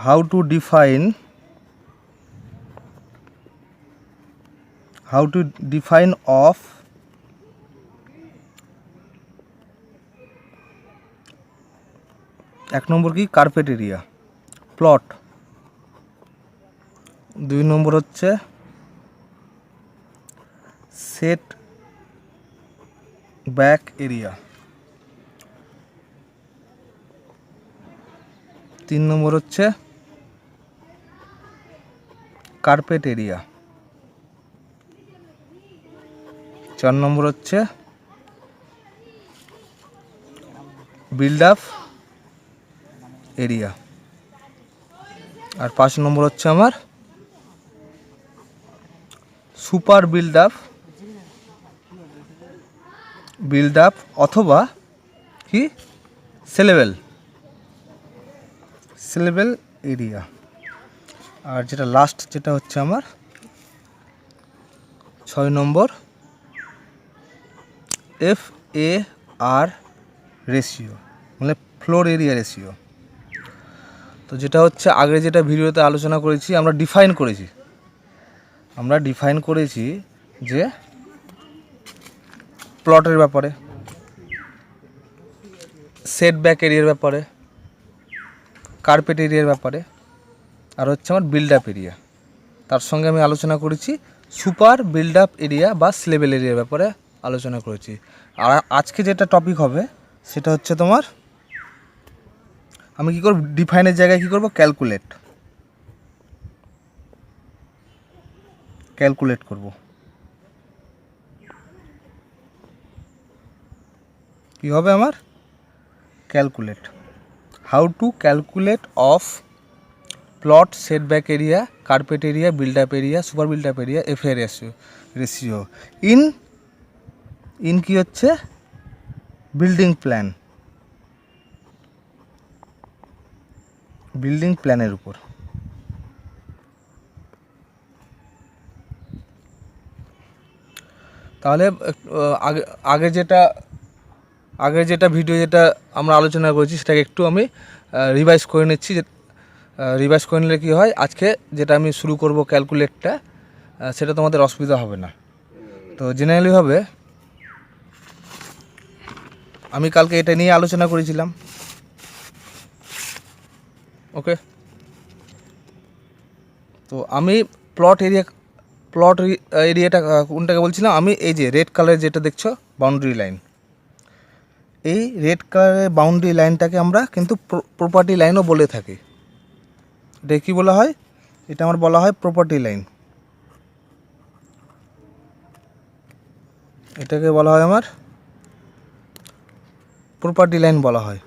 how to define of এক নম্বর কি carpet area plot, 2 নম্বর হচ্ছে সেট ব্যাক এরিয়া, 3 নম্বর হচ্ছে কার্পেট এরিয়া, 4 নম্বর হচ্ছে বিল্ড আপ এরিয়া, আর 5 নম্বর হচ্ছে আমার সুপার বিল্ড আপ অথবা কি সেলেবেল এরিয়া। আর যেটা লাস্ট যেটা হচ্ছে আমার 6 নম্বর FAR রেশিও, মানে ফ্লোর এরিয়া রেশিও। তো যেটা হচ্ছে আগে যেটা ভিডিওতে আলোচনা করেছি, আমরা ডিফাইন করেছি যে প্লটের ব্যাপারে, সেটব্যাক এরিয়ার ব্যাপারে, কার্পেট এরিয়ার ব্যাপারে, আর হচ্ছে আমার বিল্ড আপ এরিয়া। তার সঙ্গে আমি আলোচনা করেছি সুপার বিল্ড আপ এরিয়া বা স্লেবেল এরিয়ার ব্যাপারে আলোচনা করেছি। আর আজকে যেটা টপিক হবে সেটা হচ্ছে তোমার, আমি কী করব, ডিফাইনের জায়গায় কী করব, ক্যালকুলেট করব। কী হবে আমার, calculate, how to calculate of plot setback area, carpet area, build up area, super build up area, FAR ratio in কি হচ্ছে বিল্ডিং প্ল্যানের উপর। তাহলে আগের যেটা ভিডিও যেটা আমরা আলোচনা করেছি সেটাকে একটু আমি রিভাইজ করে নিচ্ছি। রিভাইজ করে নিলে কী হয়, আজকে যেটা আমি শুরু করব ক্যালকুলেটটা, সেটা তোমাদের অসুবিধা হবে না। তো জেনারেলিভাবে আমি কালকে এটা নিয়ে আলোচনা করেছিলাম, ওকে। তো আমি প্লট এরিয়াটা কোনটাকে বলছিলাম, আমি এই যে রেড কালারের যেটা দেখছো বাউন্ডারি লাইন, এই রেড কালারের বাউন্ডারি লাইনটাকে আমরা কিন্তু প্রপার্টি লাইনও বলে থাকি। এটা কী বলা হয়, এটা আমার বলা হয় প্রপার্টি লাইন। এটাকে বলা হয় আমার প্রপার্টি লাইন বলা হয়,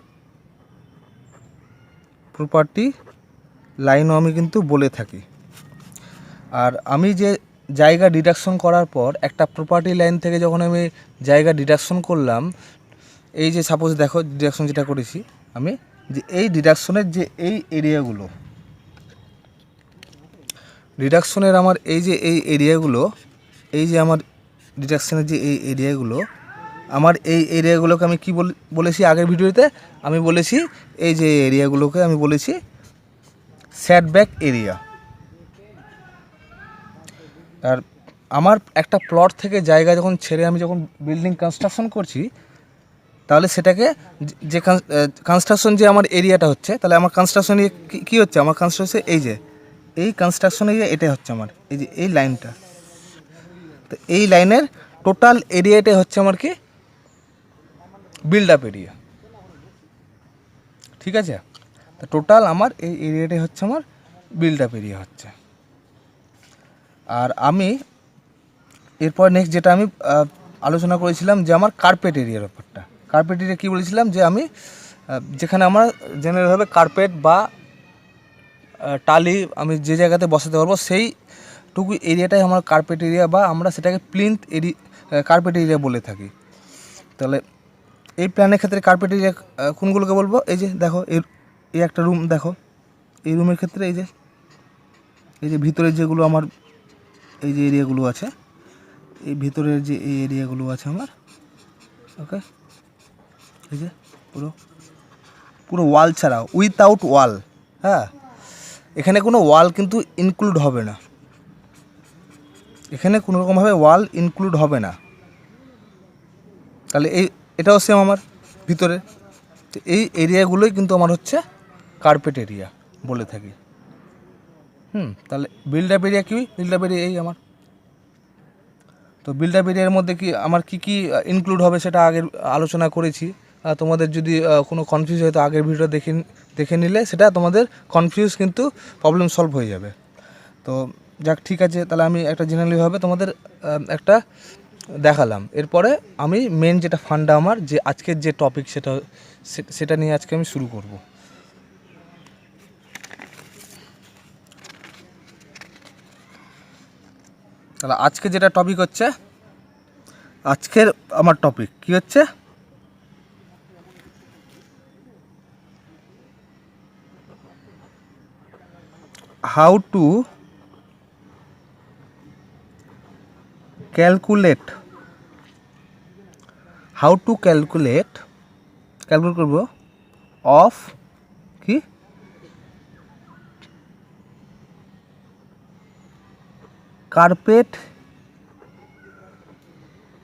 প্রপার্টি লাইনও আমি কিন্তু বলে থাকি। আর আমি যে জায়গা ডিডাকশন করার পর একটা প্রপার্টি লাইন থেকে যখন আমি জায়গা ডিডাকশন করলাম, এই যে সাপোজ দেখো ডিডাকশন যেটা করেছি আমি, যে এই ডিডাকশনের যে এই এরিয়াগুলো, ডিডাকশনের আমার এই যে এই এরিয়াগুলো, এই যে আমার ডিডাকশনের যে এই এরিয়াগুলো, আমার এই এরিয়াগুলোকে আমি কী বলেছি আগের ভিডিওতে, আমি বলেছি এই যে এরিয়াগুলোকে আমি বলেছি সেটব্যাক এরিয়া। আর আমার একটা প্লট থেকে জায়গা যখন ছেড়ে আমি যখন বিল্ডিং কনস্ট্রাকশন করছি, তাহলে সেটাকে যে কনস্ট্রাকশন যে আমার এরিয়াটা হচ্ছে, তাহলে আমার কনস্ট্রাকশন কী হচ্ছে, আমার কনস্ট্রাকশন এই যে এই কনস্ট্রাকশন এরিয়া, এটা হচ্ছে আমার এই যে এই লাইনটা। তো এই লাইনের টোটাল এরিয়াটাই হচ্ছে আমার কি বিল্ড আপ এরিয়া, ঠিক আছে। তো টোটাল আমার এই এরিয়াটাই হচ্ছে আমার বিল্ড আপ এরিয়া হচ্ছে। আর আমি এরপর নেক্সট যেটা আমি আলোচনা করেছিলাম যে আমার কার্পেট এরিয়ার ব্যাপারটা। কার্পেট এরিয়া কী বলেছিলাম, যে আমি যেখানে আমার জেনারেলভাবে কার্পেট বা টালি আমি যে জায়গাতে বসাতে পারবো, সেইটুকু এরিয়াটাই আমার কার্পেট এরিয়া, বা আমরা সেটাকে কার্পেট এরিয়া বলে থাকি। তাহলে এই প্ল্যানের ক্ষেত্রে কার্পেট এরিয়া কোনগুলোকে বলবো, এই যে দেখো এই একটা রুম দেখো, এই রুমের ক্ষেত্রে এই যে ভিতরের যেগুলো আমার এই যে এরিয়াগুলো আছে, এই ভিতরের যে এই এরিয়াগুলো আছে আমার, ওকে, এই যে পুরো ওয়াল ছাড়াও, উইথাউট ওয়াল, হ্যাঁ, এখানে কোনো ওয়াল কিন্তু ইনক্লুড হবে না, এখানে কোনো রকমভাবে ওয়াল ইনক্লুড হবে না। তাহলে এটাও সেম আমার ভিতরে। তো এই এরিয়াগুলোই কিন্তু আমার হচ্ছে কার্পেট এরিয়া বলে থাকি। তাহলে বিল্ড আপ এরিয়া কি? বিল্ড আপ এরিয়া এই আমার। তো বিল্ড আপ এরিয়ার মধ্যে কি আমার কী ইনক্লুড হবে সেটা আগের আলোচনা করেছি। তোমাদের যদি কোনো কনফিউজ হয় তো আগের ভিডিও দেখে নিলে সেটা তোমাদের কনফিউজ কিন্তু প্রবলেম সলভ হয়ে যাবে। তো যাক, ঠিক আছে, তাহলে আমি একটা জেনারেলিভাবে তোমাদের একটা দেখালাম। এরপরে আমি মেন যেটা ফান্ডা আমার যে আজকের যে টপিক সেটা নিয়ে আজকে আমি শুরু করব। তাহলে আজকে যেটা টপিক হচ্ছে, আজকের আমার টপিক কি হচ্ছে, হাউ টু ক্যালকুলেট করব অফ কি carpet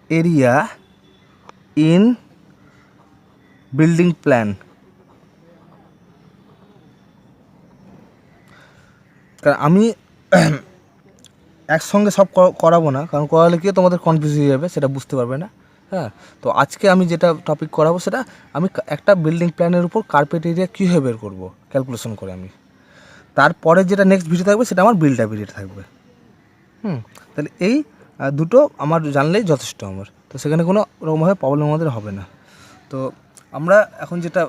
area in building plan. কারণ আমি একসঙ্গে সব করাবো না, কারণ করালে কি তোমাদের কনফিউজ হয়ে যাবে, সেটা বুঝতে পারবে না। হ্যাঁ, তো আজকে আমি যেটা টপিক করাবো সেটা আমি একটা বিল্ডিং প্ল্যানের উপর কার্পেট এরিয়া কীভাবে বের করবো ক্যালকুলেশন করে আমি। তারপরে যেটা নেক্সট ভিডিও থাকবে সেটা আমার বিল্ড আপ এরিয়া থাকবে। তাহলে এই দুটো আমার জানলেই যথেষ্ট আমার। তো সেখানে কোনো রকমভাবে প্রবলেম আমাদের হবে না। তো আমরা এখন যেটা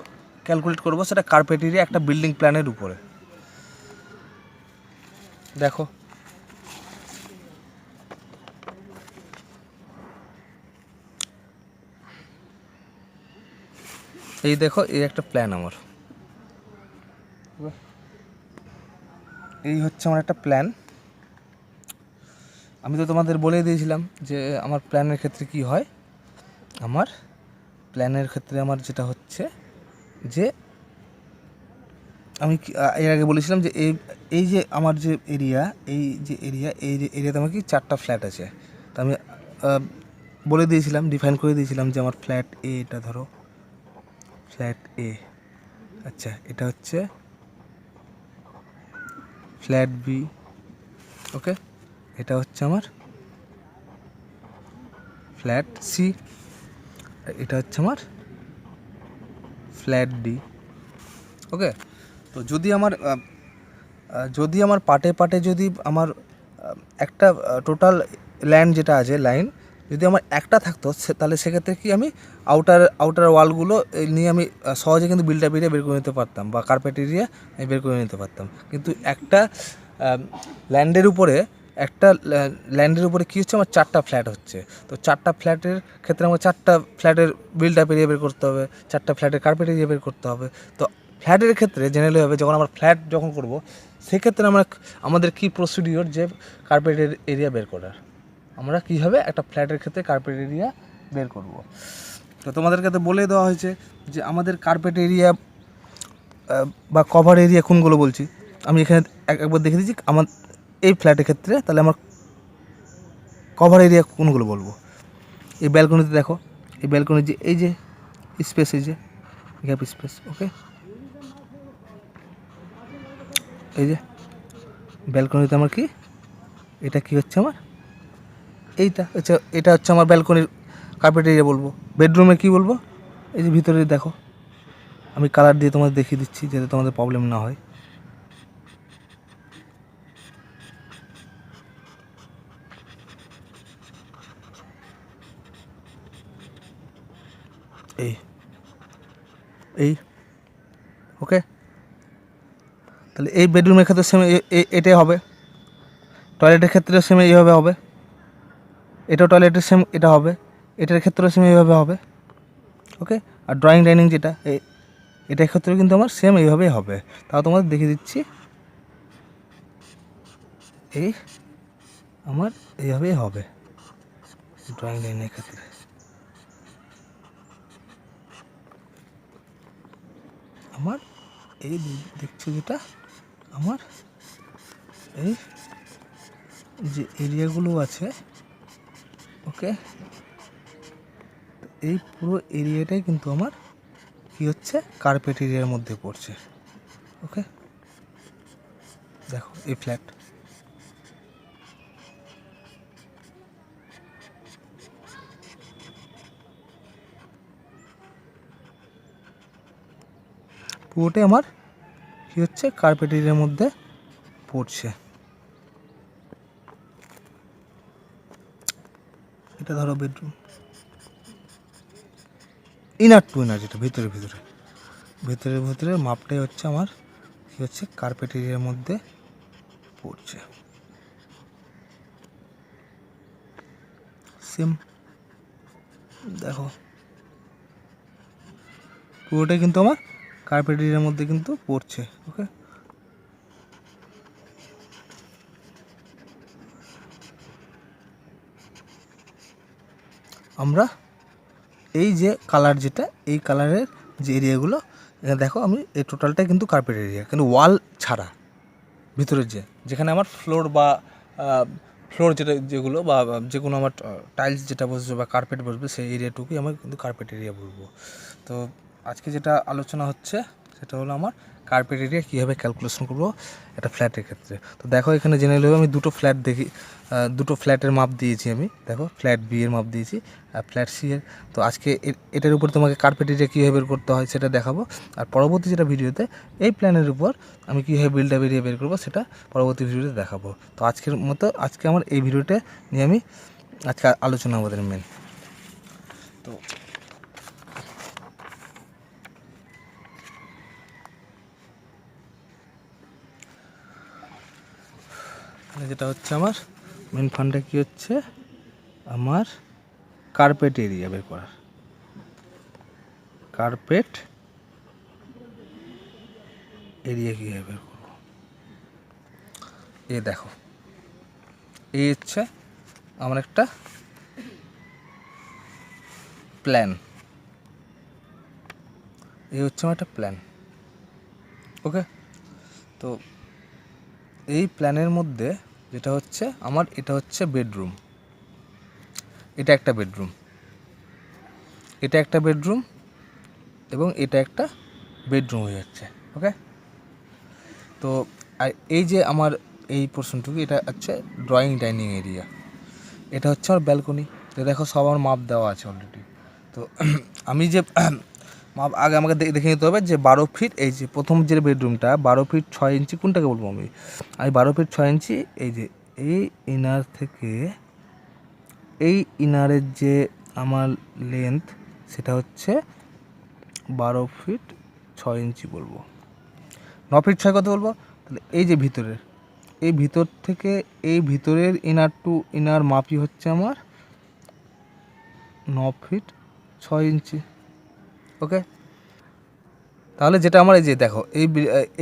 ক্যালকুলেট করবো সেটা কার্পেট এরিয়া একটা বিল্ডিং প্ল্যানের উপরে। দেখো, এই দেখো, এই একটা প্ল্যান আমার, এই হচ্ছে আমার একটা প্ল্যান। আমি তো তোমাদের বলে দিয়েছিলাম যে আমার প্ল্যানের ক্ষেত্রে কি হয়। আমার প্ল্যানের ক্ষেত্রে আমার যেটা হচ্ছে যে আমি এর আগে বলেছিলাম যে এই যে আমার যে এরিয়া, এই এরিয়াতে আমার কি 4টা ফ্ল্যাট আছে। তো আমি বলে দিয়েছিলাম, ডিফাইন করে দিয়েছিলাম যে আমার ফ্ল্যাট এ, এটা ধরো ফ্ল্যাট এ, আচ্ছা এটা হচ্ছে ফ্ল্যাট বি, ওকে, এটা হচ্ছে আমার ফ্ল্যাট সি, এটা হচ্ছে আমার ফ্ল্যাট ডি, ওকে। তো যদি আমার পার্টে পার্টে যদি আমার একটা টোটাল ল্যান্ড যেটা আছে লাইন যদি আমার একটা থাকতো, তাহলে সেক্ষেত্রে কি আমি আউটার ওয়ালগুলো নিয়ে আমি সহজে কিন্তু বিল্ড আপ এরিয়া বের করে নিতে পারতাম, বা কার্পেট এরিয়া আমি বের করে নিতে পারতাম। কিন্তু একটা ল্যান্ডের উপরে কী হচ্ছে, আমার 4টা ফ্ল্যাট হচ্ছে। তো 4টা ফ্ল্যাটের ক্ষেত্রে আমার 4টা ফ্ল্যাটের বিল্ড আপ এরিয়া বের করতে হবে, 4টা ফ্ল্যাটের কার্পেট এরিয়া বের করতে হবে। তো ফ্ল্যাটের ক্ষেত্রে জেনারেলি হবে যখন আমরা ফ্ল্যাট যখন করব, সেক্ষেত্রে আমাদের কী প্রসিডিওর যে কার্পেটের এরিয়া বের করার, আমরা কীভাবে একটা ফ্ল্যাটের ক্ষেত্রে কার্পেট এরিয়া বের করব। তো তোমাদেরকে তো বলে দেওয়া হয়েছে যে আমাদের কার্পেট এরিয়া বা কভার এরিয়া কোনগুলো বলছি। আমি এখানে একবার দেখে দিচ্ছি আমার এই ফ্ল্যাটের ক্ষেত্রে, তাহলে আমার কভার এরিয়া কোনগুলো বলবো। এই ব্যালকনিতে দেখো, এই ব্যালকনির যে এই যে স্পেস, এই যে গ্যাপ স্পেস, ওকে, এই যে ব্যালকনিতে আমার কি, এটা কি হচ্ছে আমার এটা হচ্ছে আমার ব্যালকনির কার্পেট এরিয়া বলবো। বেডরুমে কি বলবো, এই যে ভিতরে দেখো, আমি কালার দিয়ে তোমাদের দেখিয়ে দিচ্ছি যাতে তোমাদের প্রবলেম না হয়। এই ওকে, তাহলে এই বেডরুমের ক্ষেত্রে সেম এটাই হবে, টয়লেটের ক্ষেত্রেও সেম এইভাবে হবে, এটাও টয়লেটের সেম এটা হবে, এটার ক্ষেত্রেও সেম এইভাবে হবে, ওকে। আর ড্রয়িং ডাইনিং যেটা এটার ক্ষেত্রেও কিন্তু আমার সেম এইভাবেই হবে। তাও তোমাদের দেখিয়ে দিচ্ছি, এই আমার এইভাবেই হবে ড্রয়িং ডাইনিংয়ের ক্ষেত্রে। আমার এই দেখছো যেটা আমার এই যে এরিয়াগুলো আছে, ওকে, এই পুরো এরিয়াটাই কিন্তু আমার কি হচ্ছে, কার্পেট এরিয়ার মধ্যে পড়ছে। ওকে, দেখো এই ফ্ল্যাট, পুরোটাই আমার কি হচ্ছে, কার্পেট এরিয়ার মধ্যে পড়ছে। এটা ধরো বেডরুম, ইনার টু ইনার, যেটা ভিতরে ভিতরে ভিতরে ভিতরে মাপটাই হচ্ছে আমার কি হচ্ছে, কার্পেট এরিয়ার মধ্যে পড়ছে। সেম দেখো, পুরোটাই কিন্তু আমার কার্পেট এরিয়ার মধ্যে কিন্তু পড়ছে। ওকে, আমরা এই যে কালার, যেটা এই কালারের যে এরিয়াগুলো, এখানে দেখো আমি এই টোটালটাই কিন্তু কার্পেট এরিয়া, কিন্তু ওয়াল ছাড়া ভিতরের যেখানে আমার ফ্লোর বা ফ্লোর যেগুলো বা যে কোনো আমার টাইলস যেটা বসবে বা কার্পেট বসবে, সেই এরিয়াটুকুই আমার কিন্তু কার্পেট এরিয়া বলবো। তো আজকে যেটা আলোচনা হচ্ছে সেটা হলো আমার কার্পেট এরিয়া কীভাবে ক্যালকুলেশন করবো একটা ফ্ল্যাটের ক্ষেত্রে। তো দেখো এখানে জেনারেলি আমি দুটো ফ্ল্যাট দেখি, দুটো ফ্ল্যাটের মাপ দিয়েছি আমি, দেখো ফ্ল্যাট বি এর মাপ দিয়েছি আর ফ্ল্যাট সি এর। তো আজকে এটার উপর তোমাকে কার্পেট এরিয়া কীভাবে বের করতে হয় সেটা দেখাবো, আর পরবর্তী যেটা ভিডিওতে এই প্ল্যানের উপর আমি কীভাবে বিল্ড আপ এরিয়া বের করবো সেটা পরবর্তী ভিডিওতে দেখাবো। তো আজকের মতো আজকে আমার এই ভিডিওটা নিয়ে আমি আজকে আলোচনা আমাদের মেন। তো যেটা হচ্ছে আমার মেন ফান্ডটা কী হচ্ছে, আমার কার্পেট এরিয়া বের করার, কার্পেট এরিয়া কীভাবে বের করবো। এই দেখো, এই হচ্ছে আমার একটা প্ল্যান, এই হচ্ছে আমার একটা প্ল্যান। ওকে, তো এই প্ল্যানের মধ্যে যেটা হচ্ছে আমার, এটা হচ্ছে বেডরুম, এটা একটা বেডরুম, এটা একটা বেডরুম এবং এটা একটা বেডরুম হয়ে যাচ্ছে। ওকে, তো আর এই যে আমার এই পোর্শনটুকু, এটা হচ্ছে ড্রয়িং ডাইনিং এরিয়া, এটা হচ্ছে আমার ব্যালকনি। তো দেখো সব আমার মাপ দেওয়া আছে অলরেডি। তো আমি যে মাপ আগে আমাকে দেখে নিতে হবে যে 12 ফিট, এই যে প্রথম যে বেডরুমটা 12 ফিট 6 ইঞ্চি, কোনটাকে বলবো আমি 12 ফিট 6 ইঞ্চি, এই যে এই ইনার থেকে এই ইনারের যে আমার লেন্থ সেটা হচ্ছে 12 ফিট 6 ইঞ্চি বলবো। 9 ফিট 6 কত বলবো, তাহলে এই যে ভিতরের, এই ভিতর থেকে এই ভিতরের ইনার টু ইনার মাপই হচ্ছে আমার 9 ফিট 6 ইঞ্চি। ওকে, তাহলে যেটা আমার এই যে দেখো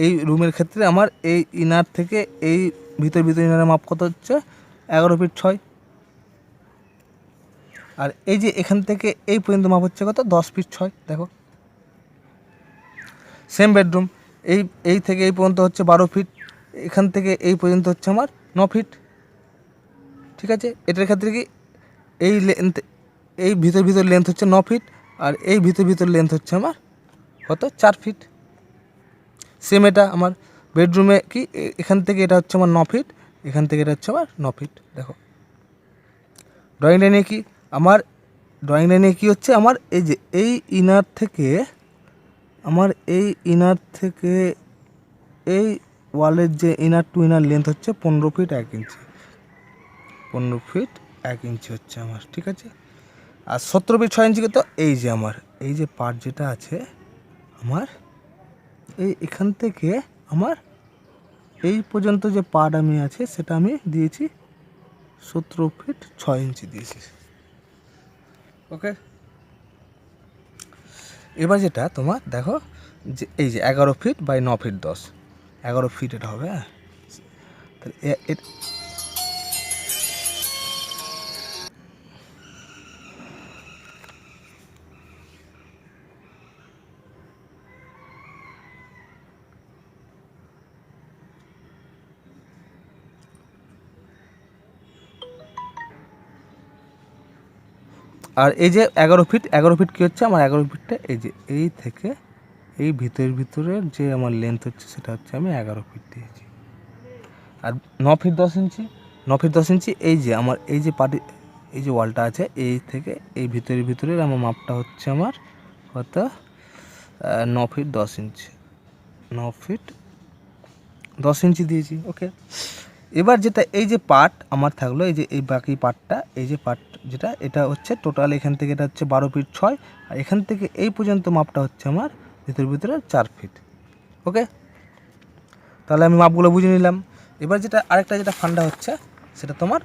এই রুমের ক্ষেত্রে আমার এই ইনার থেকে এই ভিতর ইনারের মাপ কত হচ্ছে 11 ফিট 6, আর এই যে এখান থেকে এই পর্যন্ত মাপ হচ্ছে কত 10 ফিট 6। দেখো সেম বেডরুম, এই থেকে এই পর্যন্ত হচ্ছে 12 ফিট, এখান থেকে এই পর্যন্ত হচ্ছে আমার 9 ফিট। ঠিক আছে, এটার ক্ষেত্রে কি এই লেন্থ, এই ভিতর লেন্থ হচ্ছে 9 ফিট, আর এই ভিতর লেন্থ হচ্ছে আমার কত 4 ফিট। সেম এটা আমার বেডরুমে কি, এখান থেকে এটা হচ্ছে আমার 9 ফিট, এখান থেকে এটা হচ্ছে আমার 9 ফিট। দেখো ড্রয়িং লাইনে কি আমার, ড্রয়িং লাইনে কি হচ্ছে আমার, এই যে এই ইনার থেকে আমার এই ইনার থেকে এই ওয়ালের যে ইনার টু ইনার লেন্থ হচ্ছে 15 ফিট 1 ইঞ্চি, 15 ফিট 1 ইঞ্চি হচ্ছে আমার। ঠিক আছে, আর 17 ফিট 6 ইঞ্চি তো এই যে আমার এই যে পার্ট যেটা আছে আমার এই এখান থেকে আমার এই পর্যন্ত যে পার্ট আমি আছে সেটা আমি দিয়েছি 17 ফিট 6 ইঞ্চি দিয়েছি। ওকে, এবার যেটা তোমার দেখো যে এই যে 11 ফিট বাই 9 ফিট 10, 11 ফিট এটা হবে। হ্যাঁ, তাহলে আর এই যে 11 ফিট, 11 ফিট কী হচ্ছে আমার 11 ফিটটা এই যে এই থেকে এই ভিতরের যে আমার লেন্থ হচ্ছে সেটা হচ্ছে আমি 11 ফিট দিয়েছি। আর 9 ফিট 10 ইঞ্চি, 9 ফিট 10 ইঞ্চি এই যে আমার এই যে এই যে ওয়ালটা আছে এই থেকে এই ভিতরের আমার মাপটা হচ্ছে আমার কত 9 ফিট 10 ইঞ্চি, 9 ফিট 10 ইঞ্চি দিয়েছি। ওকে, এবার যেটা এই যে পার্ট আমার থাকলো এই যে এই বাকি পার্টটা, এই যে পার্ট যেটা এটা হচ্ছে টোটাল এখান থেকে এটা হচ্ছে 12 ফিট 6, আর এখান থেকে এই পর্যন্ত মাপটা হচ্ছে আমার ভিতরে 4 ফিট। ওকে, তাহলে আমি মাপগুলো বুঝে নিলাম। এবার যেটা আরেকটা যেটা ফান্ডা হচ্ছে সেটা তোমার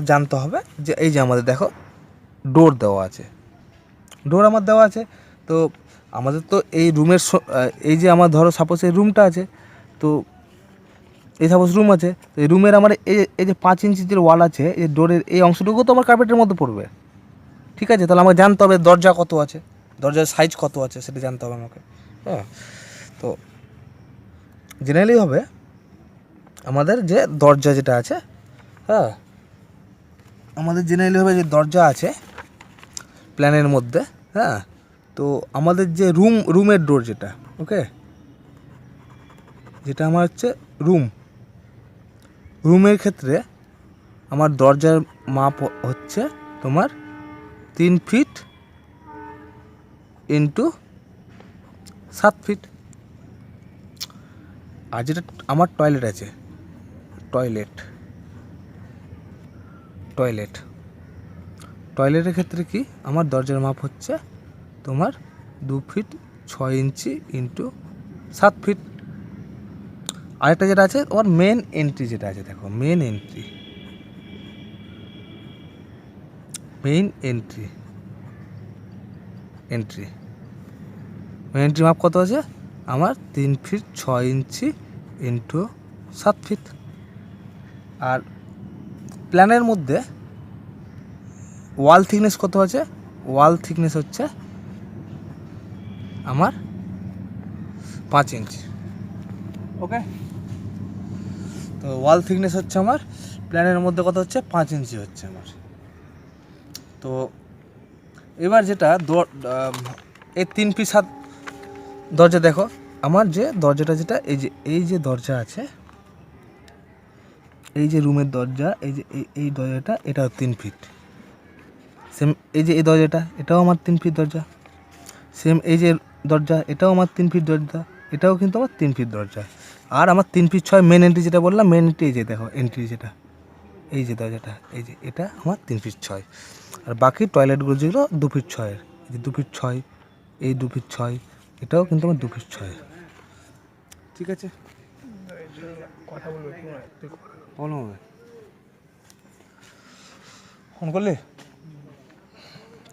জানতে হবে যে এই যে আমাদের দেখো ডোর দেওয়া আছে, ডোর আমার দেওয়া আছে। তো আমাদের তো এই রুমের এই যে আমার ধরো সাপোজ এই রুমটা আছে, তো এই সাপোজ রুম আছে, তো এই রুমের আমার এই যে 5 ইঞ্চি যে ওয়াল আছে এই ডোরের এই অংশটুকু তো আমার কার্পেটের মধ্যে পড়বে। ঠিক আছে, তাহলে আমাকে জানতে হবে দরজা কত আছে, দরজার সাইজ কত আছে সেটা জানতে হবে আমাকে। হ্যাঁ, তো জেনারেলি হবে আমাদের যে দরজা যেটা আছে, হ্যাঁ আমাদের জেনারেলি হবে যে দরজা আছে প্ল্যানের মধ্যে। হ্যাঁ, তো আমাদের যে রুমের ডোর যেটা, ওকে, যেটা আমার হচ্ছে রুমের ক্ষেত্রে আমার দরজার মাপ হচ্ছে তোমার 3 ফিট ইন্টু 7 ফিট। আর যেটা আমার টয়লেট আছে, টয়লেটের ক্ষেত্রে কি আমার দরজার মাপ হচ্ছে তোমার 2 ফিট 6 ইঞ্চি ইন্টু 7 ফিট। আরেকটা যেটা আছে তোমার মেন এন্ট্রি যেটা আছে, দেখো মেন এন্ট্রি মাপ কত আছে আমার 3 ফিট 6 ইঞ্চি ইন্টু 7 ফিট। আর প্ল্যানের মধ্যে ওয়াল থিকনেস কত আছে, ওয়াল থিকনেস হচ্ছে আমার 5 ইঞ্চি। ওকে, তো ওয়াল থিকনেস হচ্ছে আমার প্ল্যানের মধ্যে কত হচ্ছে 5 ইঞ্চি হচ্ছে আমার। তো এবার যেটা এই 3 ফিট 7 দরজা, দেখো আমার যে দরজাটা যেটা এই যে দরজা আছে, এই যে রুমের দরজা, এই দরজাটা এটাও 3 ফিট। সেম এই যে এই দরজাটা এটাও আমার 3 ফিট দরজা। সেম এই যে দরজা এটাও আমার 3 ফিট দরজা, এটাও কিন্তু আমার 3 ফিট দরজা। আর আমার 3 ফিট 6 মেন এন্ট্রি যেটা বললাম, মেন এন্ট্রি এই যে দেখো এন্ট্রি যেটা এই যে দরজাটা এই যে এটা আমার 3 ফিট 6। আর বাকি টয়লেটগুলো যেগুলো 2 ফিট 6-এর, এই যে 2 ফিট 6, এই 2 ফিট 6, এটাও কিন্তু আমার 2 ফিট 6-এর। ঠিক আছে, কথা বলবে ফোন করলে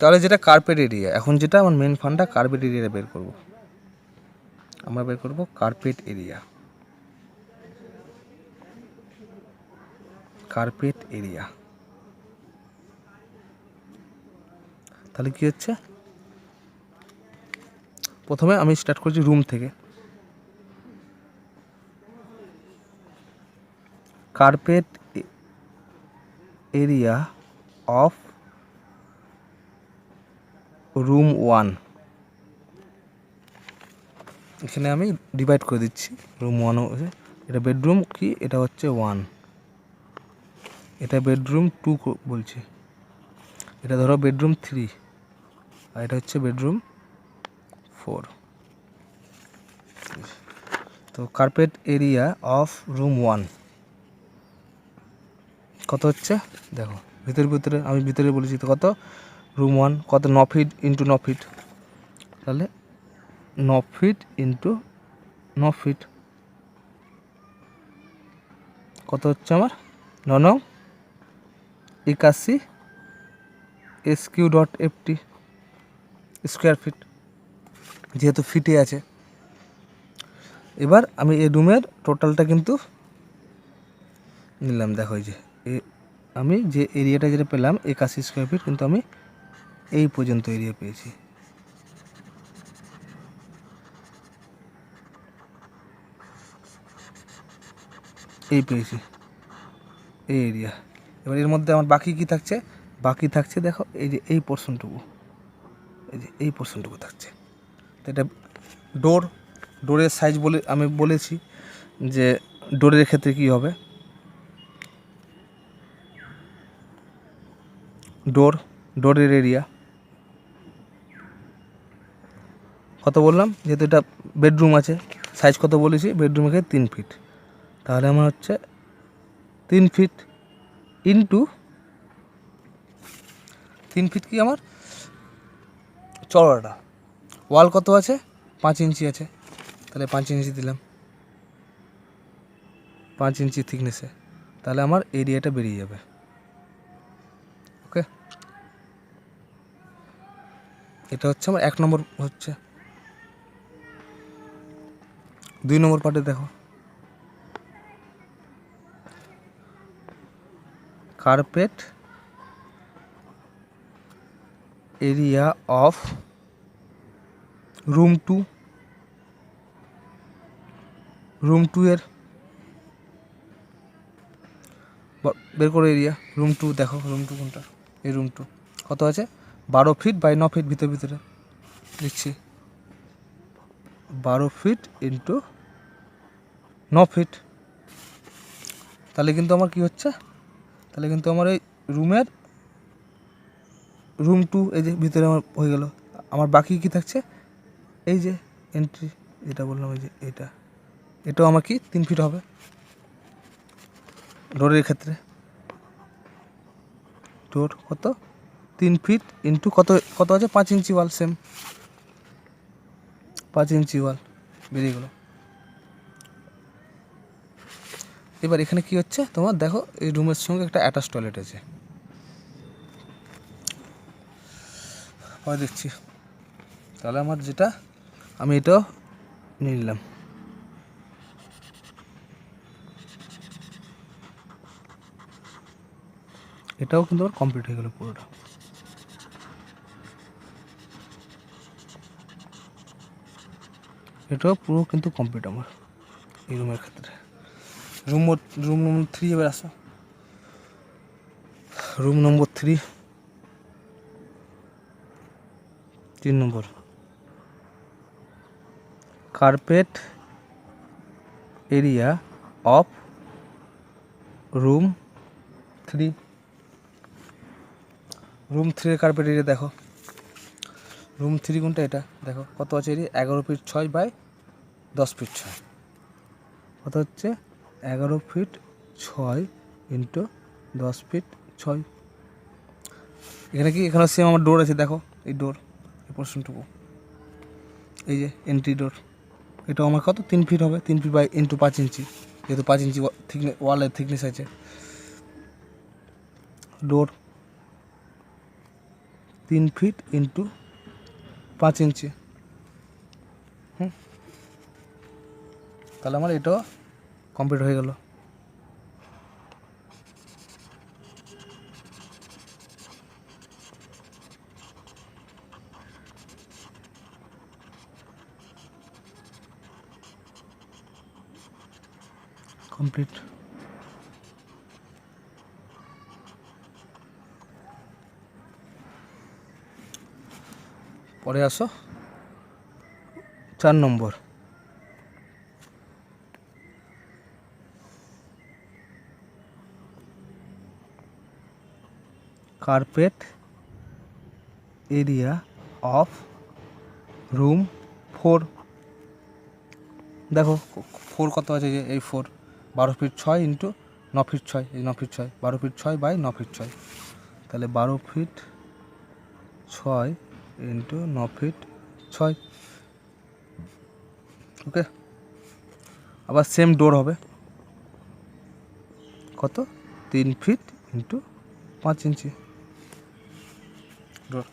তাহলে যেটা কার্পেট এরিয়া, এখন যেটা আমার মেন ফান্ডা কার্পেট এরিয়াটা বের করব, আমরা বের করব কার্পেট এরিয়া। তাহলে কি হচ্ছে, প্রথমে আমি স্টার্ট করছি রুম থেকে। কার্পেট এরিয়া অফ রুম 1, এখানে আমি ডিভাইড করে দিচ্ছি। রুম 1 এটা বেডরুম কি, এটা হচ্ছে 1, এটা বেডরুম 2 বলছি, এটা ধরো বেডরুম 3, আর এটা হচ্ছে বেডরুম 4। তো কার্পেট এরিয়া অফ রুম 1 কত হচ্ছে, দেখো ভিতরে আমি ভিতরে বলেছি তো কত, রুম 1 কত 9 ফিট ইন্টু 9 ফিট, তাহলে 9 ফিট ইন্টু 9 ফিট কত হচ্ছে আমার 9 81 SQ.FT স্কোয়ার ফিট, যেহেতু ফিটে আছে। এবার আমি এই রুমের টোটালটা কিন্তু নিলাম, দেখো এই যে আমি যে এরিয়াটা যেটা পেলাম 81 স্কোয়ার ফিট, কিন্তু আমি এই পর্যন্ত এরিয়া পেয়েছি। এই পেয়েছি এই এরিয়া। এবার এর মধ্যে আমার বাকি কি থাকছে, বাকি থাকছে দেখো এই যে এই পোর্শনটুকু, এই যে এই পোর্শনটুকু থাকছে। তো এটা ডোরের সাইজ বলে আমি বলেছি যে ডোরের ক্ষেত্রে কী হবে, ডোরের এরিয়া কত বললাম, যেহেতু এটা বেডরুম আছে, সাইজ কত বলেছি, বেডরুমের 3 ফিট, তাহলে আমার হচ্ছে 3 ফিট ইন্টু 3 ফিট কি আমার চওড়াটা, ওয়াল কত আছে 5 ইঞ্চি আছে, তাহলে 5 ইঞ্চি দিলাম, 5 ইঞ্চি থিকনেসে, তাহলে আমার এরিয়াটা বেরিয়ে যাবে। ওকে, এটা হচ্ছে আমার 1 নম্বর হচ্ছে। 2 নম্বর পার্টে দেখো, কার্পেট এরিয়া অফ রুম 2, এর বের করে এরিয়া, রুম 2 দেখো, রুম 2 কোনটা, এই রুম 2 কত আছে 12 ফিট বাই 9 ফিট, ভিতরে লিখছি 12 ফিট ইন্টু 9 ফিট, তাহলে কিন্তু আমার কি হচ্ছে, তাহলে কিন্তু আমার এই রুম 2 এই যে ভিতরে আমার হয়ে গেল। আমার বাকি কি থাকছে, এই যে এন্ট্রি যেটা বললাম, এই যে এটাও আমার কি 3 ফিট হবে ডোরের ক্ষেত্রে। ডোর কত 3 ফিট ইন্টু কত আছে 5 ইঞ্চি ওয়াল, সেম 5 ইঞ্চি ওয়াল বেরিয়ে গেল। এবার এখানে কি হচ্ছে তোমার দেখো, এই রুমের সঙ্গে একটা অ্যাটাচ টয়লেট আছে, দেখছি, তাহলে আমার যেটা আমি এটাও নিয়ে নিলাম। এটাও কিন্তু আমার কমপ্লিট হয়ে গেল পুরোটা। এটাও পুরো কিন্তু কমপ্লিট আমার এই রুমের ক্ষেত্রে। রুম নম্বর 3 এবার আসো, room number 3 number, carpet area of room 3, room 3 এর কার্পেট এরিয়া দেখো, রুম 3 কোনটা, এটা দেখো কত আছে এরিয়া 11 ফিট 6 বাই 10 ফিট 6, কত হচ্ছে 11 ফিট 6 ইন্টু 10 ফিট 6। এখানে কি, এখানে সেম আমার ডোর আছে দেখো, এই ডোর এই পোর্শনটুকু, এই যে এন্ট্রি ডোর, এটাও আমার কত 3 ফিট হবে, 3 ফিট বাই ইন্টু 5 ইঞ্চি, যেহেতু 5 ইঞ্চি ওয়ালের থিকনেস আছে। ডোর 3 ফিট ইন্টু 5 ইঞ্চি, তাহলে আমার এটাও কমপ্লিট হয়ে গেল। কমপ্লিট। পরে আসো 4 নম্বর, কার্পেট এরিয়া অফ রুম 4, দেখো 4 কত আছে, যে এই 4 12 ফিট 6 ইন্টু 9 ফিট 6, এই 9 ফিট 6, 12 ফিট 6 বাই 9 ফিট 6, তাহলে 12 ফিট 6 ইন্টু 9 ফিট 6। ওকে, আবার সেম ডোর হবে কত 3 ফিট ইন্টু 5 ইঞ্চি ডোর,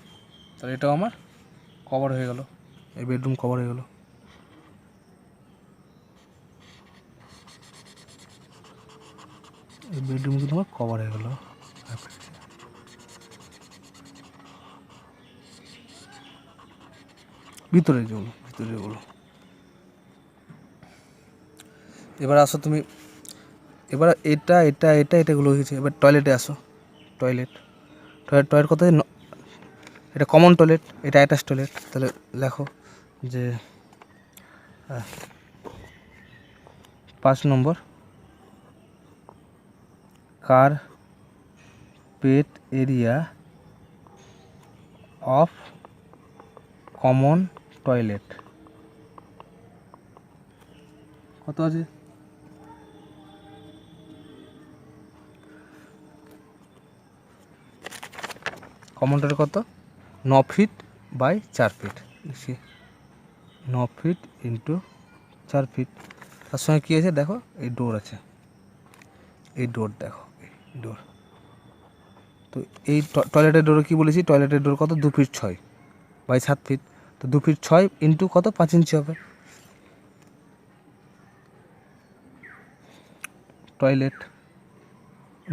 তাহলে এটাও আমার কভার হয়ে গেল, এই বেডরুম কভার হয়ে গেল। এই বেডরুম কিন্তু আমার কভার হয়ে গেল। ভিতরে যেগুলো, এবার আসো তুমি, এবার এটাগুলো হয়েছে, এবার টয়লেটে আসো, টয়লেট কত আছে? এটা কমন টয়লেট, এটা অ্যাটাচ টয়লেট। তাহলে লেখো যে 5 number carpet area of common toilet কত আছে? কমন টয়লেট কত? 9 feet by 4 feet. 9 feet into 4 feet. তার সঙ্গে কী আছে দেখো, এই ডোর আছে, এই ডোর দেখো, এই ডোর। তো এই টয়লেটের ডোরে কী বলেছি, টয়লেটের ডোর কত? 2 ফিট 6 বাই 7 ফিট। তো 2 ফিট 6 ইন্টু কত? 5 ইঞ্চি হবে। টয়লেট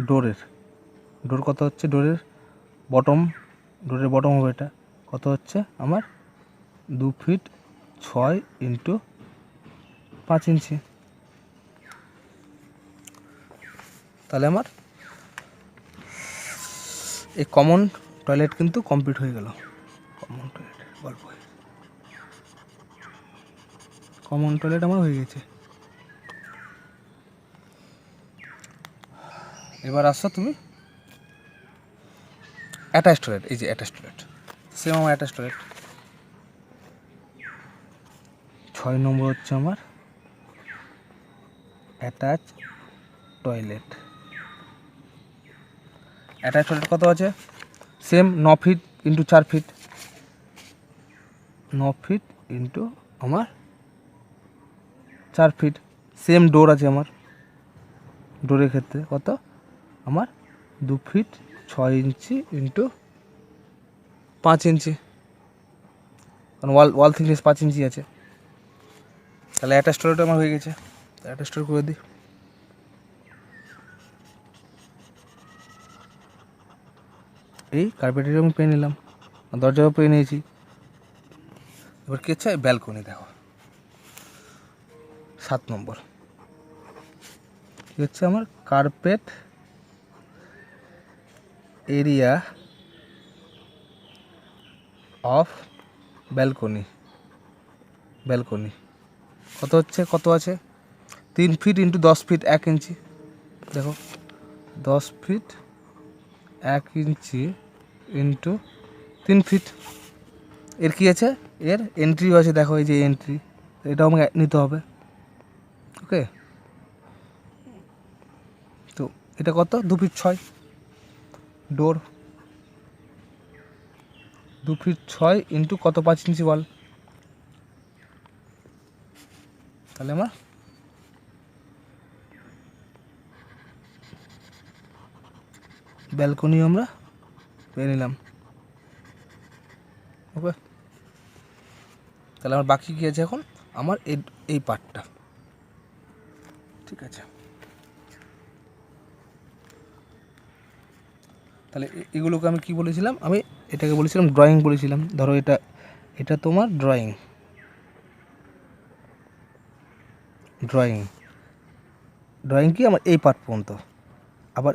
ডোর কত হচ্ছে? ডোরের বটম হবে এটা, কত হচ্ছে আমার? 2 ফিট 6 ইন্টু 5 ইঞ্চি। তাহলে আমার এই কমন টয়লেট কিন্তু কমপ্লিট হয়ে গেল। কমন টয়লেট গল্প, কমন টয়লেট আমার হয়ে গেছে। এবার আসো তুমি অ্যাটাচ টয়লেট। এই যে অ্যাটাচ টয়লেট, সেম আমার অ্যাটাচ টয়লেট। 6 নম্বর হচ্ছে আমার অ্যাটাচ টয়লেট। অ্যাটাচ টয়লেট কত আছে? Same 9 feet into 4 feet. 9 feet into আমার 4 ফিট। সেম ডোর আছে আমার, ডোরের ক্ষেত্রে কত আমার? 2 ফিট 6 ইঞ্চি ইন্টু 5 ইঞ্চি, কারণ ওয়াল থিকনেস 5 ইঞ্চি আছে। তাহলে অ্যাটাচ টয়লেট আমার হয়ে গেছে। অ্যাটাচ টয়লেট করে দিই। এই কার্পেটের আমি পেয়ে নিলাম, দরজাও পেয়ে নিয়েছি। এবার কী হচ্ছে? ব্যালকনি দেখো 7 নম্বর কী হচ্ছে আমার? কার্পেট এরিয়া অফ ব্যালকনি কত হচ্ছে? কত আছে? 3 ফিট ইন্টু 10 ফিট 1 ইঞ্চি। দেখো 10 ফিট 1 ইঞ্চি ইন্টু 3 ফিট। এর কী আছে? এর এন্ট্রিও আছে, দেখো এই যে এন্ট্রি, এটাও আমাকে নিতে হবে। ওকে, তো এটা কত? 2 ফিট 6 ডোর, 2 ফিট 6 ইন্টু কত? 5 ইঞ্চি ওয়াল। তাহলে আমার ব্যালকনি আমরা পেয়ে নিলাম। ওকে, তাহলে আমার বাকি কী আছে এখন? আমার এই পার্টটা, ঠিক আছে। তাহলে এগুলোকে আমি কি বলেছিলাম? আমি এটাকে বলেছিলাম ড্রয়িং বলেছিলাম। ধরো এটা তোমার ড্রয়িং কি আমার এই পার্ট পর্যন্ত। আবার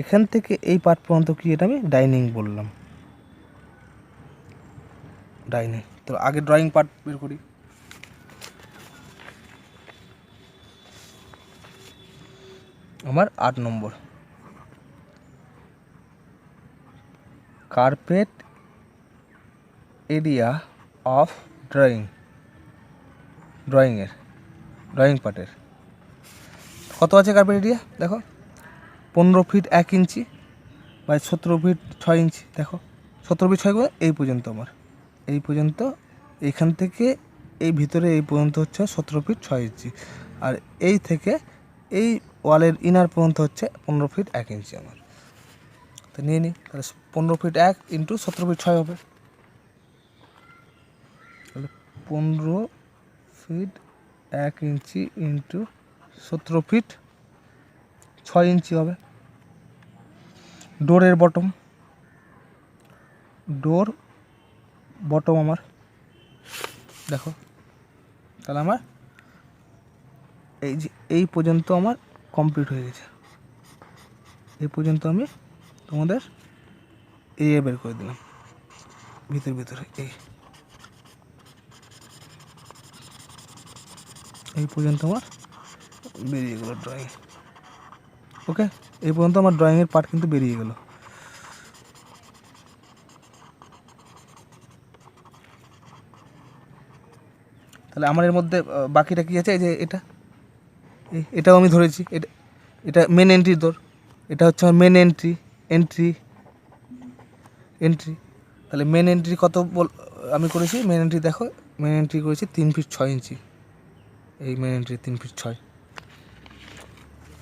এখান থেকে এই পার্ট পর্যন্ত কি, এটা আমি ডাইনিং বললাম। ডাইনিং, তো আগে ড্রয়িং পার্ট বের করি। আমার 8 নম্বর কার্পেট এরিয়া অফ ড্রয়িং পার্টের কত আছে? কার্পেট এরিয়া দেখো 15 ফিট 1 ইঞ্চি বাই 17 ফিট 6 ইঞ্চি। দেখো 17 ফিট 6 করে এই পর্যন্ত আমার, এই পর্যন্ত, এইখান থেকে এই ভিতরে এই পর্যন্ত হচ্ছে 17 ফিট 6 ইঞ্চি। আর এই থেকে এই ওয়ালের ইনার পর্যন্ত হচ্ছে 15 ফিট 1 ইঞ্চি আমার। তো নিয়ে নিই, তাহলে 15 ফিট 1 ইন্টু 17 ফিট 6 হবে। তাহলে 15 ফিট 1 ইঞ্চি ইন্টু 17 ফিট 6 ইঞ্চি হবে। ডোর বটম আমার দেখো, তাহলে আমার এই পর্যন্ত আমার কমপ্লিট হয়ে গেছে। এই পর্যন্ত আমি তোমাদের এরিয়া বের করে দিলাম, ভিতরে এই পর্যন্ত আমার বেরিয়ে গেলো ড্রয়িং। ওকে, এই পর্যন্ত আমার ড্রয়িংয়ের পার্ট কিন্তু বেরিয়ে গেল। তাহলে আমার এর মধ্যে বাকিটা কী আছে, এই যে এটাও আমি ধরেছি, এটা মেন এন্ট্রির দর, এটা হচ্ছে আমার মেন এন্ট্রি। তাহলে মেন এন্ট্রি কত আমি করেছি, মেন এন্ট্রি দেখো, মেন এন্ট্রি করেছি 3 ফিট 6 ইঞ্চি, এই মেন এন্ট্রি 3 ফিট 6।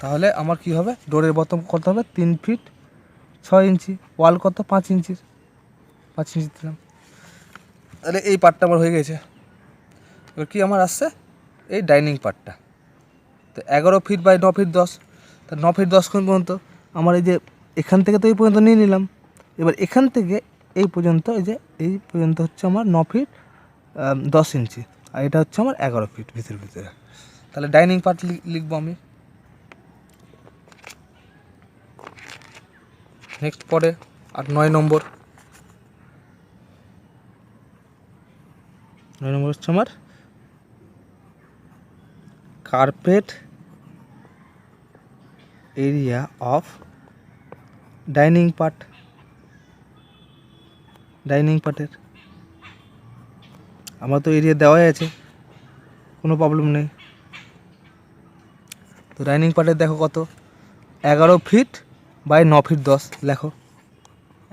তাহলে আমার কি হবে, ডোরের বটম কত হবে 3 ফিট 6 ইঞ্চি, ওয়াল কত 5 ইঞ্চি দিলাম। তাহলে এই পার্টটা আমার হয়ে গেছে। এবার কি আমার আসছে, এই ডাইনিং পার্টটা। তো 11 ফিট বাই 9 ফিট 10, তা 9 ফিট 10 পর্যন্ত আমার এই যে এখান থেকে তো এই পর্যন্ত নিয়ে নিলাম। এবার এখান থেকে এই পর্যন্ত, এই পর্যন্ত হচ্ছে আমার 9 ফিট 10 ইঞ্চি, আর এটা হচ্ছে আমার 11 ফিট ভিতরে। তাহলে ডাইনিং পার্ট লিখবো আমি। নেক্সট পরে আর 9 নম্বর হচ্ছে আমার কার্পেট এরিয়া অফ ডাইনিং পার্টের। আমার তো এরিয়া দেওয়াই আছে, কোনো প্রবলেম নেই। তো ডাইনিং পার্টের দেখো কত, 11 ফিট বাই 9 ফিট 10, লেখো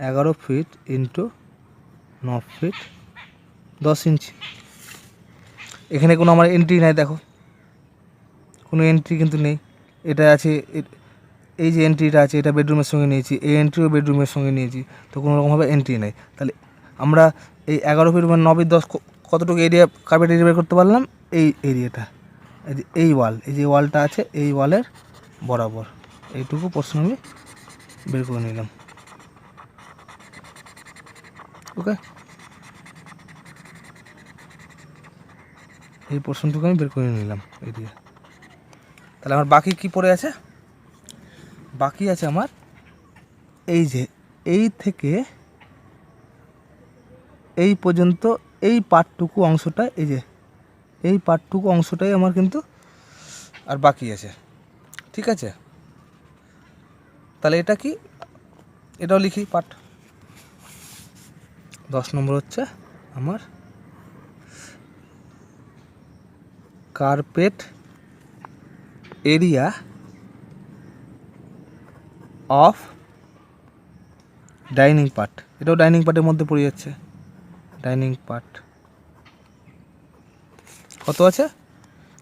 11 ফিট ইন্টু 9 ফিট 10 ইঞ্চি। এখানে কোনো আমার এন্ট্রি নাই, দেখো কোনো এন্ট্রি কিন্তু নেই। এটা আছে, এই যে এন্ট্রিটা আছে এটা বেডরুমের সঙ্গে নিয়েছি, এই এন্ট্রিও বেডরুমের সঙ্গে নিয়েছি, তো কোনো রকমভাবে এন্ট্রি নেই। তাহলে আমরা এই 11 ফিট বা 9 ফিট 10 কতটুকু এরিয়া, কার্পেট এরিয়া বের করতে পারলাম, এই এরিয়াটা, এই ওয়াল, এই যে ওয়ালটা আছে এই ওয়ালের বরাবর এইটুকু পোর্শন আমি বের করে নিলাম। ওকে, এই পোর্শনটুকু আমি বের করে নিলাম এরিয়া। তাহলে আমার বাকি কি পড়ে আছে, বাকি আছে আমার এই যে এই থেকে এই পর্যন্ত এই পার্টটুকু অংশটা, এই যে এই পার্টটুকু অংশটাই আমার কিন্তু আর বাকি আছে। ঠিক আছে, তাহলে এটা কি, এটাও লিখি পার্ট। 10 নম্বর হচ্ছে আমার carpet area of dining part, এটাও ডাইনিং পার্টের মধ্যে পড়ে যাচ্ছে। ডাইনিং পার্ট কত আছে